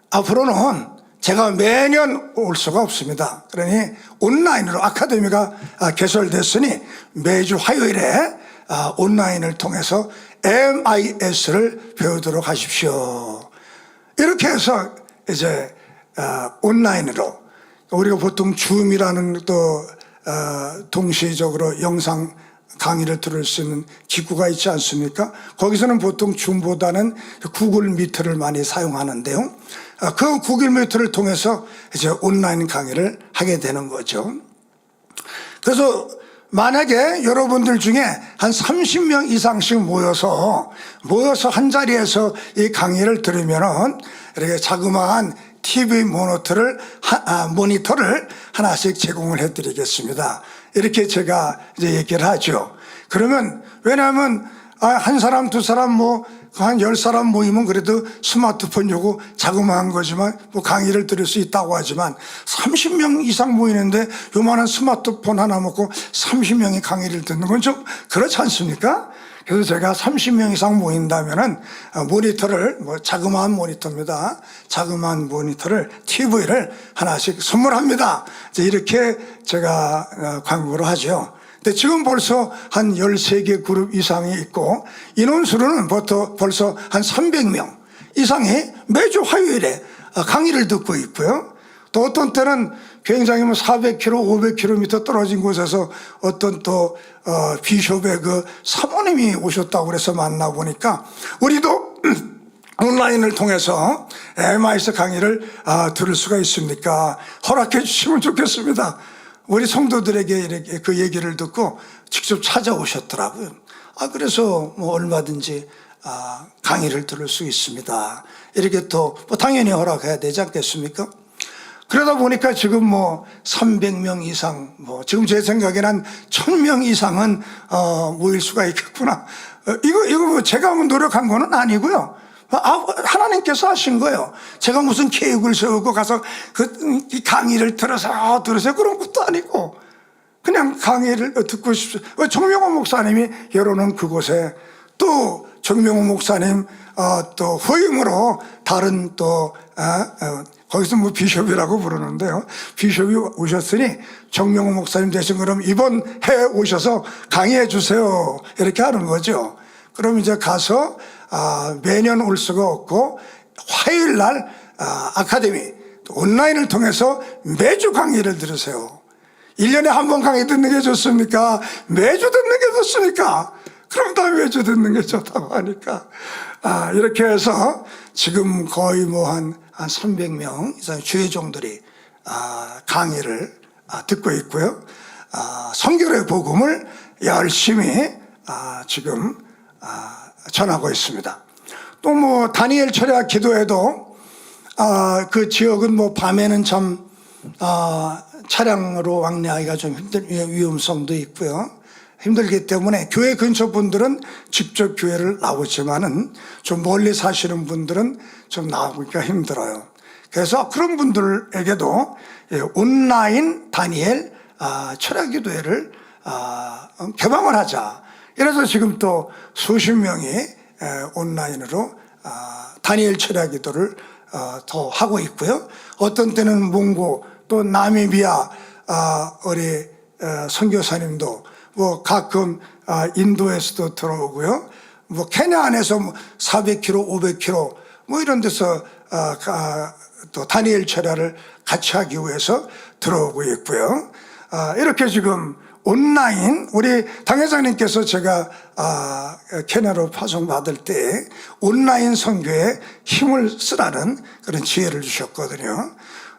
앞으로는 제가 매년 올 수가 없습니다. 그러니 온라인으로 아카데미가 개설됐으니 매주 화요일에 온라인을 통해서 MIS를 배우도록 하십시오. 이렇게 해서 이제 온라인으로 우리가 보통 줌이라는 또 동시적으로 영상 강의를 들을 수 있는 기구가 있지 않습니까? 거기서는 보통 줌보다는 구글 미트를 많이 사용하는데요. 그 구글 미트를 통해서 이제 온라인 강의를 하게 되는 거죠. 그래서 만약에 여러분들 중에 한 30명 이상씩 모여서 한 자리에서 이 강의를 들으면은 이렇게 자그마한 TV 모니터를 하나씩 제공을 해드리겠습니다. 이렇게 제가 이제 얘기를 하죠. 그러면 왜냐하면 한 사람, 두 사람, 한 10사람 모이면 그래도 스마트폰 요거 자그마한 거지만 강의를 들을 수 있다고 하지만 30명 이상 모이는데 요만한 스마트폰 하나 먹고 30명이 강의를 듣는 건 좀 그렇지 않습니까? 그래서 제가 30명 이상 모인다면은 모니터를 자그마한 모니터입니다. 자그마한 모니터를 TV를 하나씩 선물합니다. 이렇게 제가 광고를 하죠. 근데 지금 벌써 한 13개 그룹 이상이 있고 인원수로는 벌써 한 300명 이상이 매주 화요일에 강의를 듣고 있고요. 또 어떤 때는 굉장히 400km, 500km 떨어진 곳에서 어떤 또 비숍의 그 사모님이 오셨다고 그래서 만나보니까 우리도 온라인을 통해서 MIS 강의를 들을 수가 있습니까? 허락해 주시면 좋겠습니다. 우리 성도들에게 이렇게 그 얘기를 듣고 직접 찾아오셨더라고요. 그래서 얼마든지 강의를 들을 수 있습니다. 이렇게 또 당연히 허락해야 되지 않겠습니까? 그러다 보니까 지금 300명 이상, 지금 제 생각에는 한 1000명 이상은 모일 수가 있겠구나. 이거 제가 노력한 거는 아니고요. 하나님께서 하신 거예요. 제가 무슨 계획을 세우고 가서 그 강의를 들으세요 그런 것도 아니고 그냥 강의를 듣고 싶어요. 정명호 목사님이 열어놓은 그곳에 또 정명호 목사님 또 후임으로 다른 또 거기서 비숍이라고 부르는데요. 비숍이 오셨으니 정명호 목사님 대신 그럼 이번 해에 오셔서 강의해 주세요. 이렇게 하는 거죠. 그럼 이제 가서 매년 올 수가 없고 화요일 날 아카데미 온라인을 통해서 매주 강의를 들으세요. 1년에 한 번 강의 듣는 게 좋습니까? 매주 듣는 게 좋습니까? 그럼 다 매주 듣는 게 좋다고 하니까 이렇게 해서 지금 거의 한 300명 이상 주회종들이 강의를 듣고 있고요. 성결의 복음을 열심히 지금 전하고 있습니다. 또 뭐 다니엘 철야 기도에도 그 지역은 뭐 밤에는 참 차량으로 왕래하기가 좀 힘든 위험성도 있고요. 힘들기 때문에 교회 근처 분들은 직접 교회를 나오지만은 좀 멀리 사시는 분들은 좀 나오기가 힘들어요. 그래서 그런 분들에게도 온라인 다니엘 철야 기도회를 개방을 하자. 이래서 지금 또 수십 명이 온라인으로 다니엘 철야 기도를 더 하고 있고요. 어떤 때는 몽고 또 나미비아 우리 선교사님도 뭐 가끔 인도에서도 들어오고요. 뭐 케냐 안에서 400km, 500km 뭐 이런 데서 또 다니엘 철야를 같이 하기 위해서 들어오고 있고요. 이렇게 지금 온라인 우리 당회장님께서 제가 케냐로 파송받을 때 온라인 선교에 힘을 쓰라는 그런 지혜를 주셨거든요.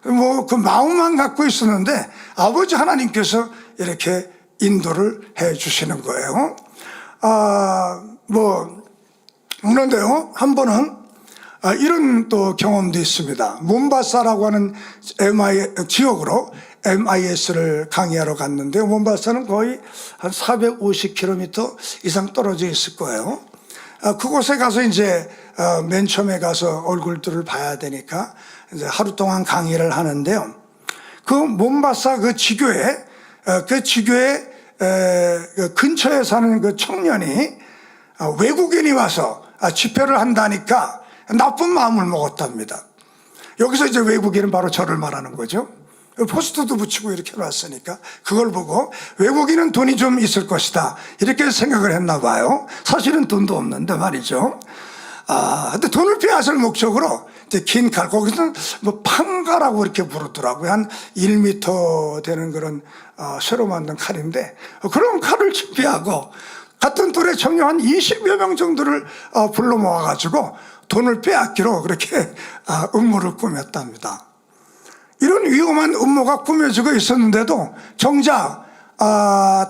뭐 그 마음만 갖고 있었는데 아버지 하나님께서 이렇게 인도를 해 주시는 거예요. 그런데요, 한 번은 이런 또 경험도 있습니다. 몬바사라고 하는 지역으로 MIS를 강의하러 갔는데, 몬바사는 거의 한 450km 이상 떨어져 있을 거예요. 그곳에 가서 이제 맨 처음에 가서 얼굴들을 봐야 되니까 이제 하루 동안 강의를 하는데요. 그 몬바사 그 지교에 근처에 사는 그 청년이 외국인이 와서 집회를 한다니까 나쁜 마음을 먹었답니다. 여기서 이제 외국인은 바로 저를 말하는 거죠. 포스터도 붙이고 이렇게 놨으니까 그걸 보고 외국인은 돈이 좀 있을 것이다 이렇게 생각을 했나 봐요. 사실은 돈도 없는데 말이죠. 근데 돈을 빼앗을 목적으로 이제 긴 칼, 거기서는 뭐 판가라고 이렇게 부르더라고요. 한 1m 되는 그런 새로 만든 칼인데 그런 칼을 준비하고 같은 또래 청년 한 20여 명 정도를 불러 모아가지고 돈을 빼앗기로 그렇게 음모를 꾸몄답니다. 이런 위험한 음모가 꾸며지고 있었는데도 정작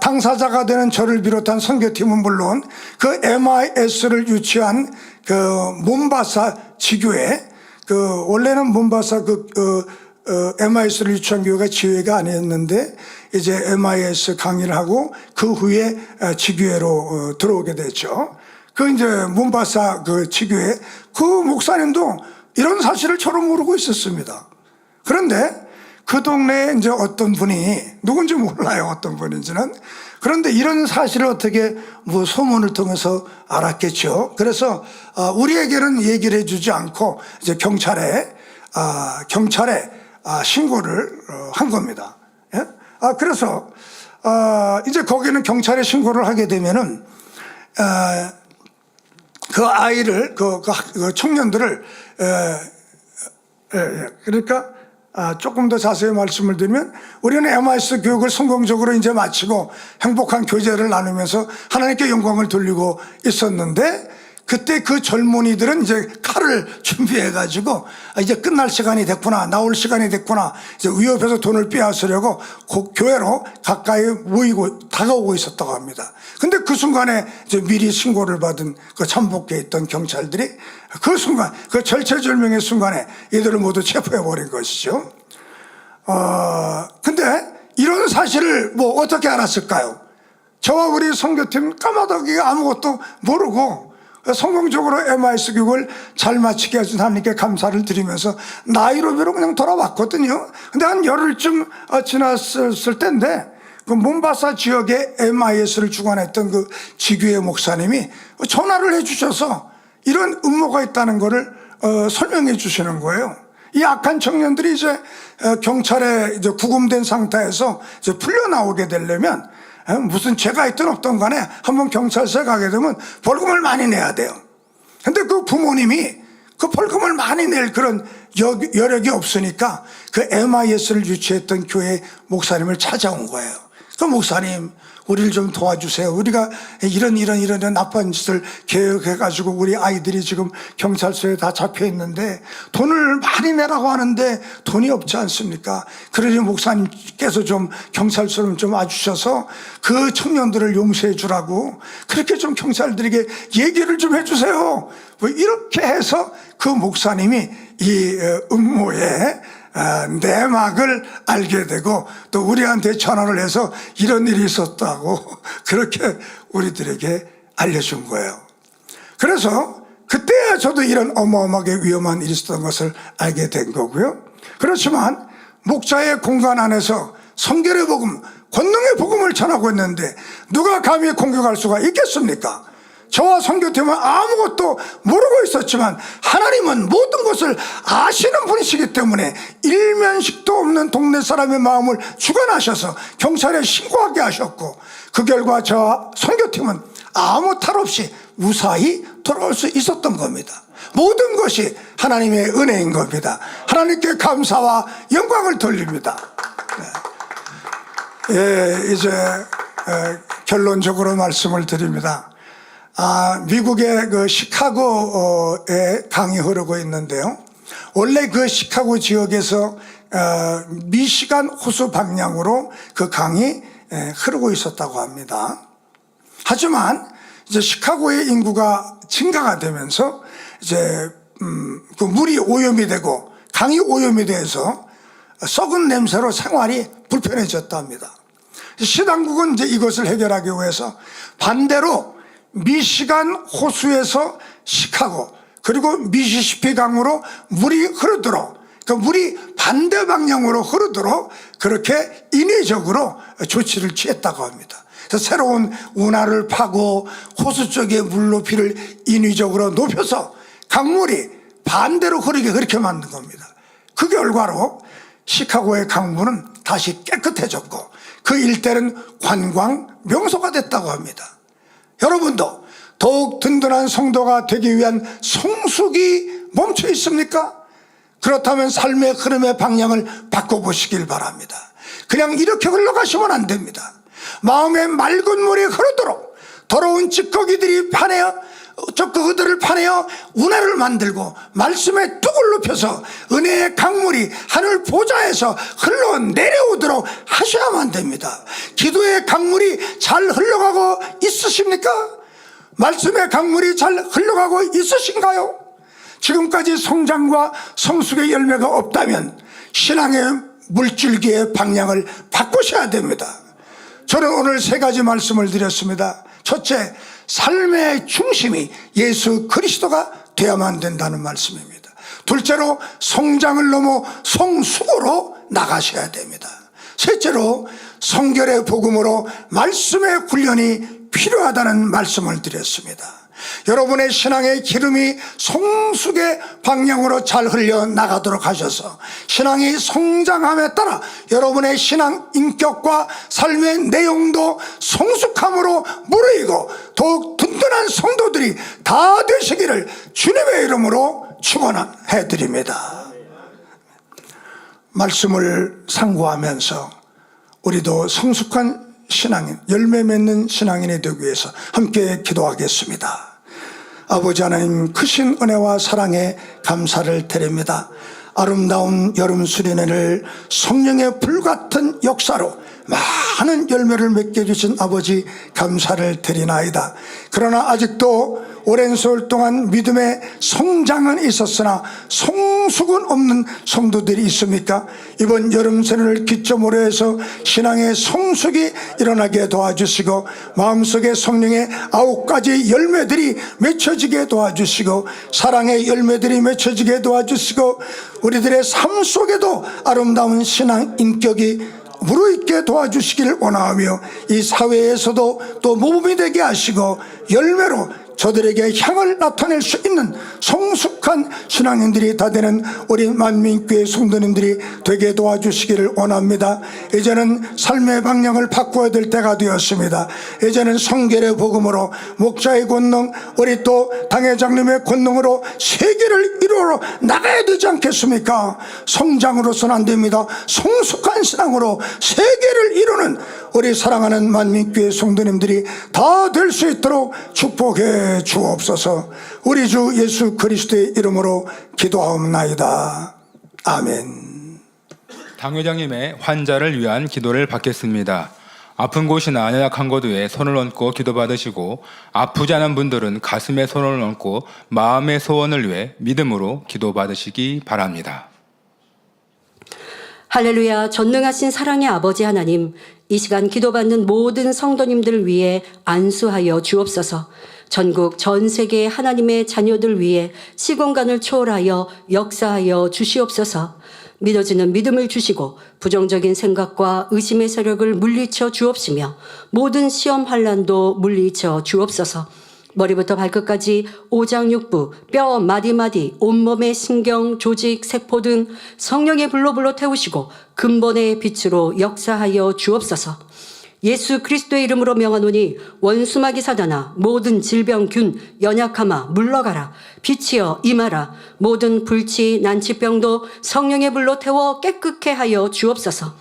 당사자가 되는 저를 비롯한 선교팀은 물론 그 MIS를 유치한 그 몬바사 지교회, 원래는 몬바사 MIS를 유치한 교회가 지회가 아니었는데 이제 MIS 강의를 하고 그 후에 지교회로 들어오게 됐죠. 그 이제 몬바사 그 지교회 그 목사님도 이런 사실을 저로 모르고 있었습니다. 그런데 그 동네에 이제 어떤 분이 누군지 몰라요. 어떤 분인지는. 그런데 이런 사실을 어떻게 뭐 소문을 통해서 알았겠죠. 그래서 우리에게는 얘기를 해주지 않고 이제 경찰에 신고를 한 겁니다. 예? 그래서 이제 거기는 경찰에 신고를 하게 되면은 그 아이를 그 청년들을 그러니까 조금 더 자세히 말씀을 드리면 우리는 MIS 교육을 성공적으로 이제 마치고 행복한 교제를 나누면서 하나님께 영광을 돌리고 있었는데 그때 그 젊은이들은 이제 칼을 준비해 가지고 이제 끝날 시간이 됐구나, 나올 시간이 됐구나, 이제 위협해서 돈을 빼앗으려고 교회로 가까이 다가오고 있었다고 합니다. 근데 그 순간에 이제 미리 신고를 받은 그 참복계에 있던 경찰들이 그 순간, 그 절체절명의 순간에 이들을 모두 체포해 버린 것이죠. 근데 이런 사실을 뭐 어떻게 알았을까요? 저와 우리 선교팀 까마득이가 아무것도 모르고 성공적으로 MIS 교육을 잘 마치게 해준 하나님께 감사를 드리면서 나이로비로 그냥 돌아왔거든요. 근데 한 열흘쯤 지났을 때인데 그 몬바사 지역에 MIS를 주관했던 그 지교회 목사님이 전화를 해주셔서 이런 음모가 있다는 거를 설명해 주시는 거예요. 이 악한 청년들이 이제 경찰에 이제 구금된 상태에서 이제 풀려나오게 되려면 무슨 죄가 있든 없든 간에 한번 경찰서에 가게 되면 벌금을 많이 내야 돼요. 근데 그 부모님이 그 벌금을 많이 낼 그런 여력이 없으니까 그 MIS를 유치했던 교회 목사님을 찾아온 거예요. 그 목사님 우리를 좀 도와주세요. 우리가 이런 나쁜 짓을 계획해가지고 우리 아이들이 지금 경찰서에 다 잡혀 있는데 돈을 많이 내라고 하는데 돈이 없지 않습니까? 그러니 목사님께서 좀 경찰서를 좀 와주셔서 그 청년들을 용서해 주라고 그렇게 좀 경찰들에게 얘기를 좀 해주세요. 뭐 이렇게 해서 그 목사님이 이 음모에 내막을 알게 되고 또 우리한테 전화를 해서 이런 일이 있었다고 그렇게 우리들에게 알려준 거예요. 그래서 그때야 저도 이런 어마어마하게 위험한 일이 있었던 것을 알게 된 거고요. 그렇지만 목자의 공간 안에서 성결의 복음, 권능의 복음을 전하고 있는데 누가 감히 공격할 수가 있겠습니까? 저와 선교팀은 아무것도 모르고 있었지만 하나님은 모든 것을 아시는 분이시기 때문에 일면식도 없는 동네 사람의 마음을 주관하셔서 경찰에 신고하게 하셨고 그 결과 저와 선교팀은 아무 탈 없이 무사히 돌아올 수 있었던 겁니다. 모든 것이 하나님의 은혜인 겁니다. 하나님께 감사와 영광을 돌립니다. 이제 결론적으로 말씀을 드립니다. 미국의 그 시카고에 강이 흐르고 있는데요. 원래 그 시카고 지역에서 미시간 호수 방향으로 그 강이 흐르고 있었다고 합니다. 하지만 이제 시카고의 인구가 증가가 되면서 이제 그 물이 오염이 되고 강이 오염이 돼서 썩은 냄새로 생활이 불편해졌답니다. 시당국은 이제 이것을 해결하기 위해서 반대로 미시간 호수에서 시카고 그리고 미시시피 강으로 물이 흐르도록 그 물이 반대 방향으로 흐르도록 그렇게 인위적으로 조치를 취했다고 합니다. 그래서 새로운 운하를 파고 호수 쪽의 물 높이를 인위적으로 높여서 강물이 반대로 흐르게 그렇게 만든 겁니다. 그 결과로 시카고의 강물은 다시 깨끗해졌고 그 일대는 관광 명소가 됐다고 합니다. 여러분도 더욱 든든한 성도가 되기 위한 성숙이 멈춰 있습니까? 그렇다면 삶의 흐름의 방향을 바꿔보시길 바랍니다. 그냥 이렇게 흘러가시면 안 됩니다. 마음에 맑은 물이 흐르도록 더러운 찌꺼기들이 그들을 파내어 운하를 만들고 말씀의 뚝을 높여서 은혜의 강물이 하늘 보좌에서 흘러내려오도록 하셔야만 됩니다. 기도의 강물이 잘 흘러가고 있으십니까? 말씀의 강물이 잘 흘러가고 있으신가요? 지금까지 성장과 성숙의 열매가 없다면 신앙의 물줄기의 방향을 바꾸셔야 됩니다. 저는 오늘 3가지 말씀을 드렸습니다. 첫째, 삶의 중심이 예수 그리스도가 되어야만 된다는 말씀입니다. 둘째로, 성장을 넘어 성숙으로 나가셔야 됩니다. 셋째로, 성결의 복음으로 말씀의 훈련이 필요하다는 말씀을 드렸습니다. 여러분의 신앙의 기름이 성숙의 방향으로 잘 흘러나가도록 하셔서 신앙이 성장함에 따라 여러분의 신앙 인격과 삶의 내용도 성숙함으로 무르익고 더욱 든든한 성도들이 다 되시기를 주님의 이름으로 축원해 드립니다. 말씀을 상고하면서 우리도 성숙한 신앙인, 열매 맺는 신앙인이 되기 위해서 함께 기도하겠습니다. 아버지 하나님, 크신 은혜와 사랑에 감사를 드립니다. 아름다운 여름 수련회를 성령의 불같은 역사로 많은 열매를 맺게 해주신 아버지 감사를 드리나이다. 그러나 아직도 오랜 세월 동안 믿음의 성장은 있었으나 성숙은 없는 성도들이 있습니까? 이번 여름 수련회를 기점으로 해서 신앙의 성숙이 일어나게 도와주시고 마음속에 성령의 9가지 열매들이 맺혀지게 도와주시고 사랑의 열매들이 맺혀지게 도와주시고 우리들의 삶 속에도 아름다운 신앙 인격이 무르익게 도와주시기를 원하며 이 사회에서도 또 모범이 되게 하시고 열매로 저들에게 향을 나타낼 수 있는 성숙한 신앙인들이 다 되는 우리 만민교회 성도님들이 되게 도와주시기를 원합니다. 이제는 삶의 방향을 바꿔야 될 때가 되었습니다. 이제는 성결의 복음으로, 목자의 권능, 우리 또 당회장님의 권능으로 세계를 이루어 나가야 되지 않겠습니까? 성장으로서는 안 됩니다. 성숙한 신앙으로 세계를 이루는 우리 사랑하는 만민교회 성도님들이 다 될 수 있도록 축복해 주옵소서. 우리 주 예수 그리스도의 이름으로 기도하옵나이다. 아멘. 당회장님의 환자를 위한 기도를 받겠습니다. 아픈 곳이나 연약한 곳 위에 손을 얹고 기도받으시고, 아프지 않은 분들은 가슴에 손을 얹고 마음의 소원을 위해 믿음으로 기도받으시기 바랍니다. 할렐루야. 전능하신 사랑의 아버지 하나님, 이 시간 기도받는 모든 성도님들 위해 안수하여 주옵소서. 전국 전 세계 하나님의 자녀들 위해 시공간을 초월하여 역사하여 주시옵소서. 믿어지는 믿음을 주시고 부정적인 생각과 의심의 세력을 물리쳐 주옵시며 모든 시험 환난도 물리쳐 주옵소서. 머리부터 발끝까지 오장육부, 뼈 마디마디, 온몸의 신경, 조직, 세포 등 성령의 불로 태우시고 근본의 빛으로 역사하여 주옵소서. 예수 그리스도의 이름으로 명하노니 원수마귀 사단아, 모든 질병균 연약함아 물러가라. 빛이여 임하라. 모든 불치 난치병도 성령의 불로 태워 깨끗게 하여 주옵소서.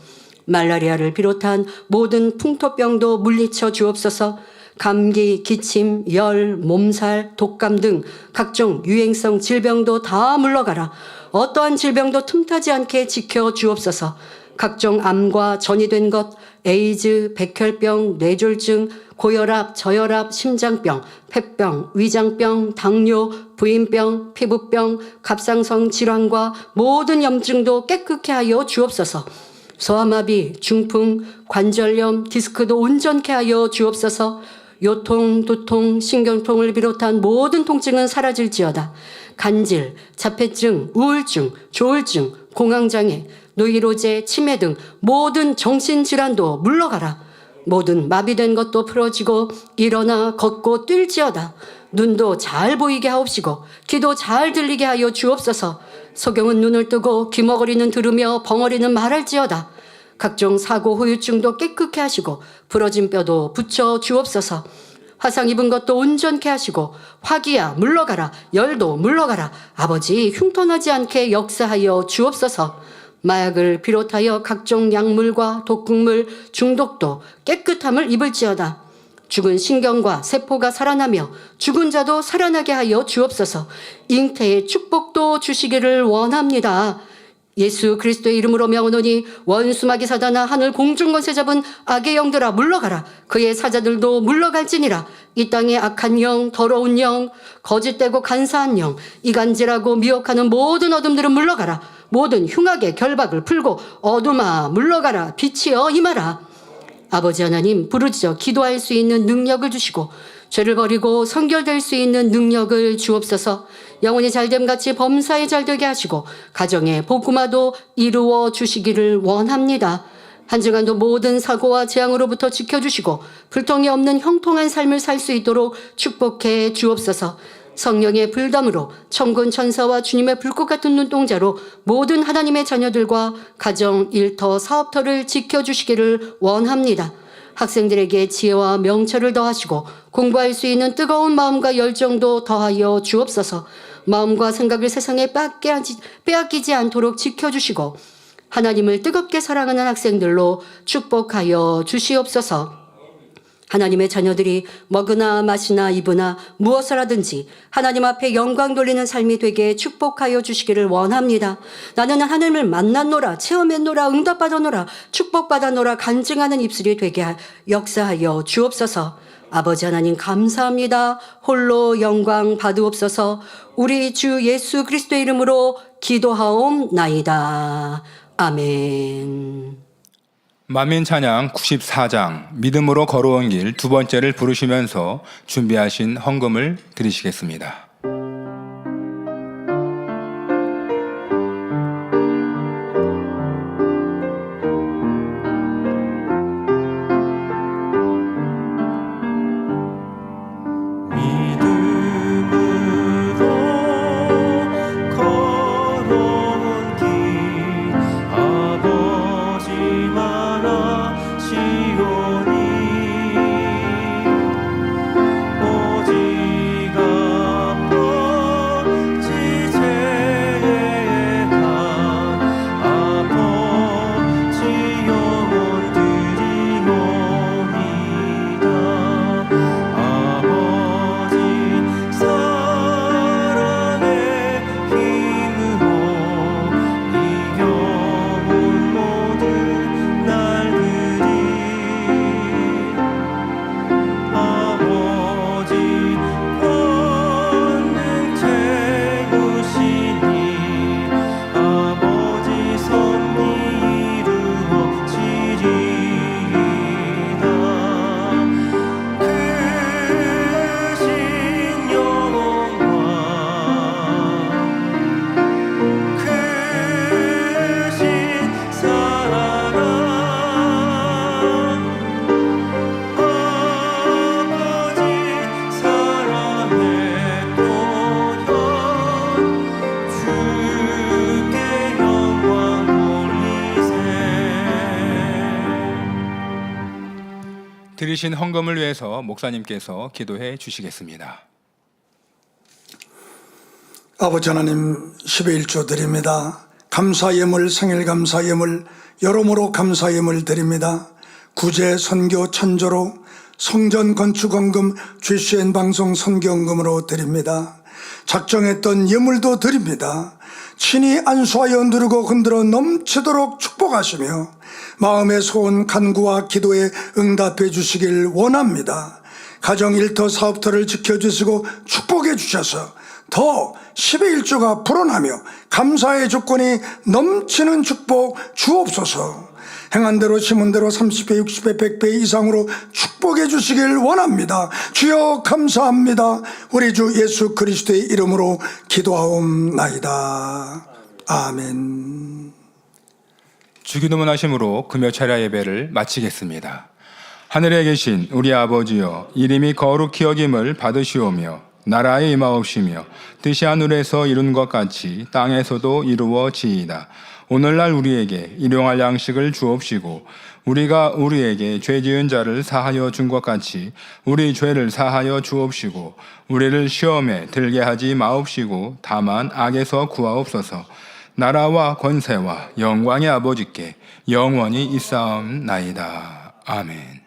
말라리아를 비롯한 모든 풍토병도 물리쳐 주옵소서. 감기, 기침, 열, 몸살, 독감 등 각종 유행성 질병도 다 물러가라. 어떠한 질병도 틈타지 않게 지켜 주옵소서. 각종 암과 전이된 것, 에이즈, 백혈병, 뇌졸중, 고혈압, 저혈압, 심장병, 폐병, 위장병, 당뇨, 부인병, 피부병, 갑상선 질환과 모든 염증도 깨끗게 하여 주옵소서. 소아마비, 중풍, 관절염, 디스크도 온전케 하여 주옵소서. 요통, 두통, 신경통을 비롯한 모든 통증은 사라질지어다. 간질, 자폐증, 우울증, 조울증, 공황장애, 노이로제, 치매 등 모든 정신질환도 물러가라. 모든 마비된 것도 풀어지고 일어나 걷고 뛸지어다. 눈도 잘 보이게 하옵시고 귀도 잘 들리게 하여 주옵소서. 소경은 눈을 뜨고 귀머거리는 들으며 벙어리는 말할지어다. 각종 사고 후유증도 깨끗게 하시고 부러진 뼈도 붙여 주옵소서. 화상 입은 것도 온전케 하시고 화기야 물러가라. 열도 물러가라. 아버지 흉터나지 않게 역사하여 주옵소서. 마약을 비롯하여 각종 약물과 독극물 중독도 깨끗함을 입을지어다. 죽은 신경과 세포가 살아나며 죽은 자도 살아나게 하여 주옵소서. 잉태의 축복도 주시기를 원합니다. 예수 그리스도의 이름으로 명하노니 원수마귀 사단아, 하늘 공중권세 잡은 악의 영들아 물러가라. 그의 사자들도 물러갈지니라. 이 땅의 악한 영, 더러운 영, 거짓되고 간사한 영, 이간질하고 미혹하는 모든 어둠들은 물러가라. 모든 흉악의 결박을 풀고 어둠아 물러가라. 빛이여 임하라. 아버지 하나님, 부르짖어 기도할 수 있는 능력을 주시고 죄를 버리고 성결될 수 있는 능력을 주옵소서. 영혼이 잘됨같이 범사에 잘되게 하시고 가정의 복음화도 이루어 주시기를 원합니다. 한 주간도 모든 사고와 재앙으로부터 지켜주시고 불통이 없는 형통한 삶을 살 수 있도록 축복해 주옵소서. 성령의 불담으로 천군 천사와 주님의 불꽃 같은 눈동자로 모든 하나님의 자녀들과 가정, 일터, 사업터를 지켜주시기를 원합니다. 학생들에게 지혜와 명철을 더하시고 공부할 수 있는 뜨거운 마음과 열정도 더하여 주옵소서. 마음과 생각을 세상에 빼앗기지 않도록 지켜주시고 하나님을 뜨겁게 사랑하는 학생들로 축복하여 주시옵소서. 하나님의 자녀들이 먹으나 마시나 입으나 무엇을 하든지 하나님 앞에 영광 돌리는 삶이 되게 축복하여 주시기를 원합니다. 나는 하나님을 만났노라, 체험했노라, 응답받았노라, 축복받았노라 간증하는 입술이 되게 역사하여 주옵소서. 아버지 하나님 감사합니다. 홀로 영광 받으옵소서. 우리 주 예수 그리스도의 이름으로 기도하옵나이다. 아멘. 만민찬양 94장 믿음으로 걸어온 길 두 번째를 부르시면서 준비하신 헌금을 드리시겠습니다. 믿음 드리신 헌금을 위해서 목사님께서 기도해 주시겠습니다. 아버지 하나님 10의 1조 드립니다. 감사 예물, 생일 감사 예물, 여러모로 감사 예물 드립니다. 구제, 선교, 천조로, 성전 건축 헌금, GCN 방송 선교 헌금으로 드립니다. 작정했던 예물도 드립니다. 친히 안수하여 누르고 흔들어 넘치도록 축복하시며 마음의 소원, 간구와 기도에 응답해 주시길 원합니다. 가정 일터, 사업터를 지켜주시고 축복해 주셔서 더 10의 1조가 불어나며 감사의 조건이 넘치는 축복 주옵소서. 행한 대로 심은 대로 30배, 60배, 100배 이상으로 축복해 주시길 원합니다. 주여 감사합니다. 우리 주 예수 그리스도의 이름으로 기도하옵나이다. 아멘. 주기도문 하심으로 금요차례 예배를 마치겠습니다. 하늘에 계신 우리 아버지여, 이름이 거룩히 여김을 받으시오며 나라에 임하옵시며 뜻이 하늘에서 이룬 것 같이 땅에서도 이루어지이다. 오늘날 우리에게 일용할 양식을 주옵시고 우리가 우리에게 죄 지은 자를 사하여 준 것 같이 우리 죄를 사하여 주옵시고 우리를 시험에 들게 하지 마옵시고 다만 악에서 구하옵소서. 나라와 권세와 영광의 아버지께 영원히 있사옵나이다. 아멘.